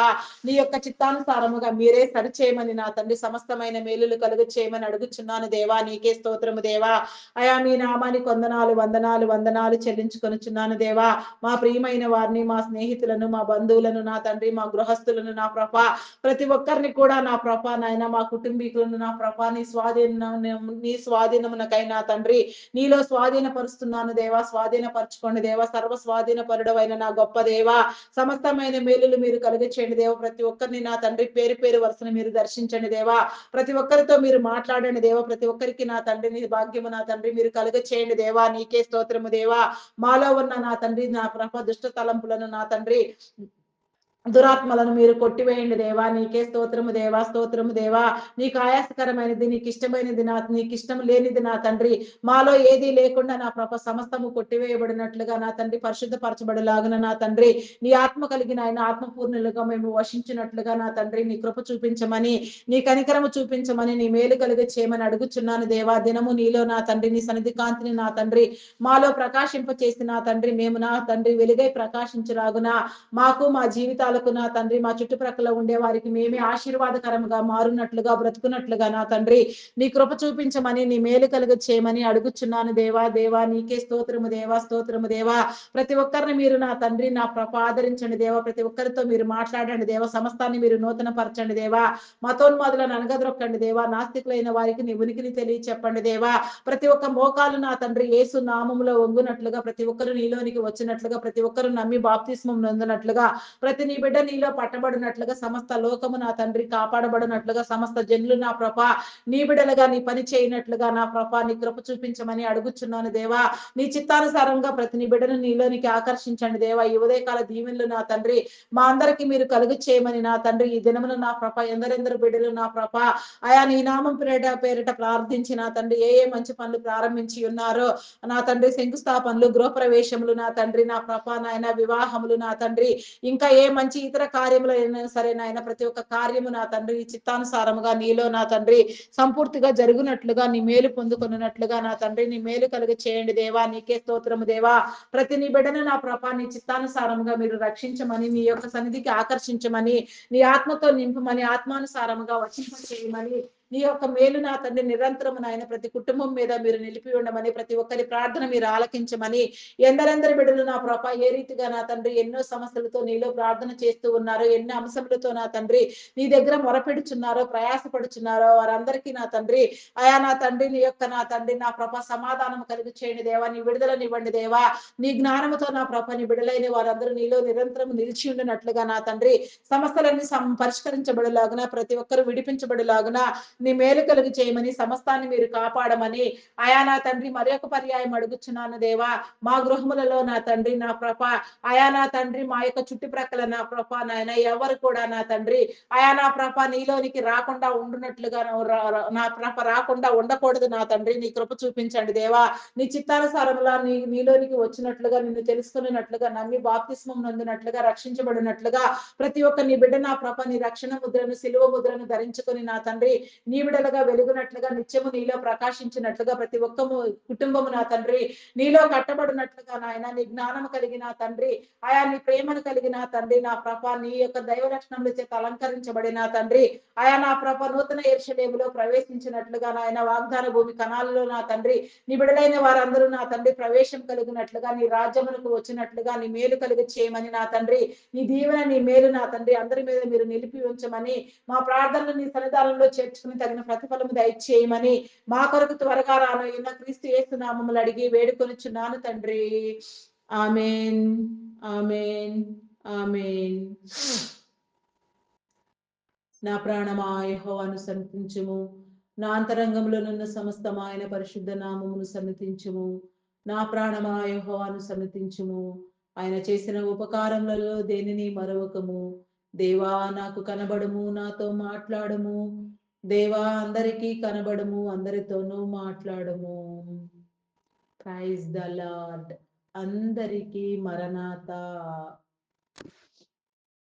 B: నీ యొక్క చిత్తానుసారముగా మీరే సరిచేయమని నా తండ్రి సమస్తమైన మేలులు కలుగు చేయమని అడుగుచున్నాను దేవా. నీకే స్తోత్రము దేవా. అయా మీ నామానికి వందనాలు, వందనాలు, వందనాలు చెల్లించుకొనుచున్నాను దేవా. మా ప్రియమైన వారిని, మా స్నేహితులను, మా బంధువులను నా తండ్రి మా గృహస్థులను నా ప్రభ ప్రతి ఒక్కరిని కూడా నా ప్రభ నాయన మా కుటుంబీకులను నా ప్రభ నీ స్వాధీనమునకై నా తండ్రి నీలో స్వాధీనపరుస్తున్నాను దేవా. స్వాధీనపరచుకోండి దేవా. సర్వ స్వాధీనపరుడవైన నా గొప్ప దేవా. సమస్తమైన మేలులు మీరు కలుగ చేయండి దేవా. ప్రతి ఒక్కరిని నా తండ్రి పేరు పేరు వరుసను మీరు దర్శించండి దేవా. ప్రతి ఒక్కరితో మీరు మాట్లాడండి దేవా. ప్రతి ఒక్కరికి నా తండ్రి నీ భాగ్యము నా తండ్రి మీరు కలుగ చేయండి దేవా. నీకే స్తోత్రము దేవా. మాలో ఉన్న నా తండ్రి నా ప్రభ దుష్ట తలంపులను నా తండ్రి దురాత్మలను మీరు కొట్టివేయండి దేవా. నీకే స్తోత్రము దేవా, స్తోత్రము దేవా. నీకు ఆయాసకరమైనది, నీకు ఇష్టమైనది నీకు ఇష్టం లేనిది నా తండ్రి మాలో ఏది లేకుండా నా ప్రభ సమస్తము కొట్టివేయబడినట్లుగా నా తండ్రి పరిశుద్ధపరచబడిలాగున నా తండ్రి నీ ఆత్మ కలిగిన ఆయన ఆత్మపూర్ణులుగా మేము వశించినట్లుగా నా తండ్రి నీ కృప చూపించమని నీ కనికరము చూపించమని నీ మేలు కలిగ చేయమని అడుగుచున్నాను దేవా. దినము నీలో నా తండ్రి నీ సన్నిధి కాంతిని నా తండ్రి మాలో ప్రకాశింప చేసి నా తండ్రి మేము నా తండ్రి వెలుగై ప్రకాశించలాగున మాకు మా జీవితాలకు నా తండ్రి మా చుట్టుప్రక్కల ఉండే వారికి మేమే ఆశీర్వాదకరంగా మారునట్లుగా బ్రతుకున్నట్లుగా నా తండ్రి నీ కృప చూపించమని నీ మేలు కలుగ చేయమని అడుగుచున్నాను దేవా. దేవా నీకే స్తోత్రము దేవా, స్తోత్రము దేవా. ప్రతి ఒక్కరిని మీరు నా తండ్రి నా ప్రభ ఆదరించండి దేవా. ప్రతి ఒక్కరితో మీరు మాట్లాడండి దేవా. సమస్తాన్ని మీరు నూతన పరచండి దేవా. మతోన్మాదులను అనగదొక్కండి దేవా. నాస్తికులైన వారికి నీ ఉనికిని తెలియచెప్పండి దేవా. ప్రతి ఒక్క మోకాలు నా తండ్రి యేసు నామములో వంగునట్లుగా ప్రతి ఒక్కరు నీలోనికి వచ్చినట్లుగా ప్రతి ఒక్కరు నమ్మి బాప్తిస్మం నొందినట్లుగా ప్రతి నీ బిడ్డ నీలో పట్టబడినట్లుగా సమస్త లోకము నా తండ్రి కాపాడబడినట్లుగా సమస్త జనులు నా ప్రభ నీ బిడ్డలుగా నీ పని చేయనట్లుగా నా ప్రభ నీ కృప చూపించమని అడుగుచున్నాను దేవా. నీ చిత్తానుసారంగా ప్రతి నీ బిడ్డను నీలోనికి ఆకర్షించండి దేవా. ఈ ఉదయకాల దీవెనలు నా తండ్రి మా అందరికి మీరు కలుగు చేయమని నా తండ్రి ఈ దినమున నా ప్రభ ఎందరెందరు బిడ్డలు నా ప్రభ అయా నీ నామం పేరిట ప్రార్థించి నా తండ్రి ఏ ఏ మంచి పనులు ప్రారంభించి ఉన్నారో నా తండ్రి శంకుస్థాపనలు గృహప్రవేశములు నా తండ్రి నా ప్రభ నాయన వివాహములు నా తండ్రి ఇంకా ఏ మంచి ఇతర కార్యములు అయినా సరే నాయన ప్రతి ఒక్క కార్యము నా తండ్రి నీ చిత్తానుసారముగా నీలో నా తండ్రి సంపూర్తిగా జరుగునట్లుగా నీ మేలు పొందుకున్నట్లుగా నా తండ్రి నీ మేలు కలుగ చేయండి దేవా. నీకే స్తోత్రము దేవా. ప్రతి నీ బిడ్డను నా ప్రభా నీ చిత్తానుసారముగా మీరు రక్షించమని నీ యొక్క సన్నిధికి ఆకర్షించమని నీ ఆత్మతో నింపమని ఆత్మానుసారముగా వర్షింప చేయమని నీ యొక్క మేలు నా తండ్రి నిరంతరము నాయన ప్రతి కుటుంబం మీద మీరు నిలిపి ఉండమని ప్రతి ఒక్కరి ప్రార్థన మీరు ఆలకించమని ఎందరెందరి బిడ్డలు నా ప్రభ ఏ రీతిగా నా తండ్రి ఎన్నో సమస్యలతో నీలో ప్రార్థన చేస్తూ ఉన్నారో ఎన్నో అంశములతో నా తండ్రి నీ దగ్గర మొరపెడుచున్నారో ప్రయాసపడుచున్నారో వారందరికీ నా తండ్రి అయా నా తండ్రి నీ యొక్క నా తండ్రి నా ప్రభ సమాధానం కలిగి చేయండి దేవా. నీ విడుదలనివ్వండి దేవా. నీ జ్ఞానముతో నా ప్రభ నీ బిడలైన వారందరూ నీలో నిరంతరం నిలిచి ఉండినట్లుగా నా తండ్రి సమస్యలన్నీ పరిష్కరించబడేలాగున ప్రతి ఒక్కరు విడిపించబడేలాగున నీ మేలు కలుగు చేయమని సమస్తాన్ని మీరు కాపాడమని అయా నా తండ్రి మరి ఒక పర్యాయం అడుగుచున్నాను దేవా. మా గృహములలో నా తండ్రి నా ప్రభ అయా నా తండ్రి మా యొక్క చుట్టుప్రక్కల నా ప్రభ నాయన ఎవరు కూడా నా తండ్రి అయా నా ప్రభ నీలోనికి రాకుండా ఉండునట్లుగా నా ప్రభ రాకుండా ఉండకూడదు నా తండ్రి. నీ కృప చూపించండి దేవా. నీ చిత్తానుసారములా నీలోనికి వచ్చినట్లుగా నిన్ను తెలుసుకున్నట్లుగా నమ్మి బాప్తిస్మం నందినట్లుగా రక్షించబడినట్లుగా ప్రతి ఒక్క నీ బిడ్డ నా ప్రభ నీ రక్షణ ముద్రను సిలువ ముద్రను ధరించుకొని నా తండ్రి నీ బిడ్డలుగా వెలుగునట్లుగా నిత్యము నీలో ప్రకాశించినట్లుగా ప్రతి ఒక్క కుటుంబము నా తండ్రి నీలో కట్టబడినట్లుగా నాయన నీ జ్ఞానము కలిగిన తండ్రి ఆయా నీ ప్రేమను కలిగిన తండ్రి నా ప్రభ నీ యొక్క దైవ లక్షణముల చేత అలంకరించబడిన తండ్రి ఆయా నా ప్రభ నూతన యెరూషలేములో ప్రవేశించినట్లుగా నాయన వాగ్దాన భూమి కణాలలో నా తండ్రి నీ బిడలైన వారందరూ నా తండ్రి ప్రవేశం కలిగినట్లుగా నీ రాజ్యమునకు వచ్చినట్లుగా నీ మేలు కలిగి చేయమని నా తండ్రి నీ దీవెన నీ మేలు నా తండ్రి అందరి మీద మీరు నిలిపి ఉంచమని మా ప్రార్థనలు నీ సన్నిధానంలో చేర్చుకుని తగిన ప్రతిఫలము దయచేయమని మా కొరకు త్వరగా రానున్న క్రీస్తు యేసు నామములు అడిగి వేడుకొనుచున్నాను తండ్రి. ఆమేన్ ఆమేన్ ఆమేన్. నా ప్రాణమా యెహోవాను సన్నిధించుము. నా అంతరంగంలోనున్న సమస్తము ఆయన పరిశుద్ధ నామమును సన్నిధించుము. నా ప్రాణమా యెహోవాను సన్నిధించుము. ఆయన చేసిన ఉపకారములలో దేనిని మరవకము. దేవా నాకు కనబడుము, నాతో మాట్లాడుము. దేవా అందరికీ కనబడుము, అందరితోనూ మాట్లాడుము. Praise the lord. అందరికీ మరణాత.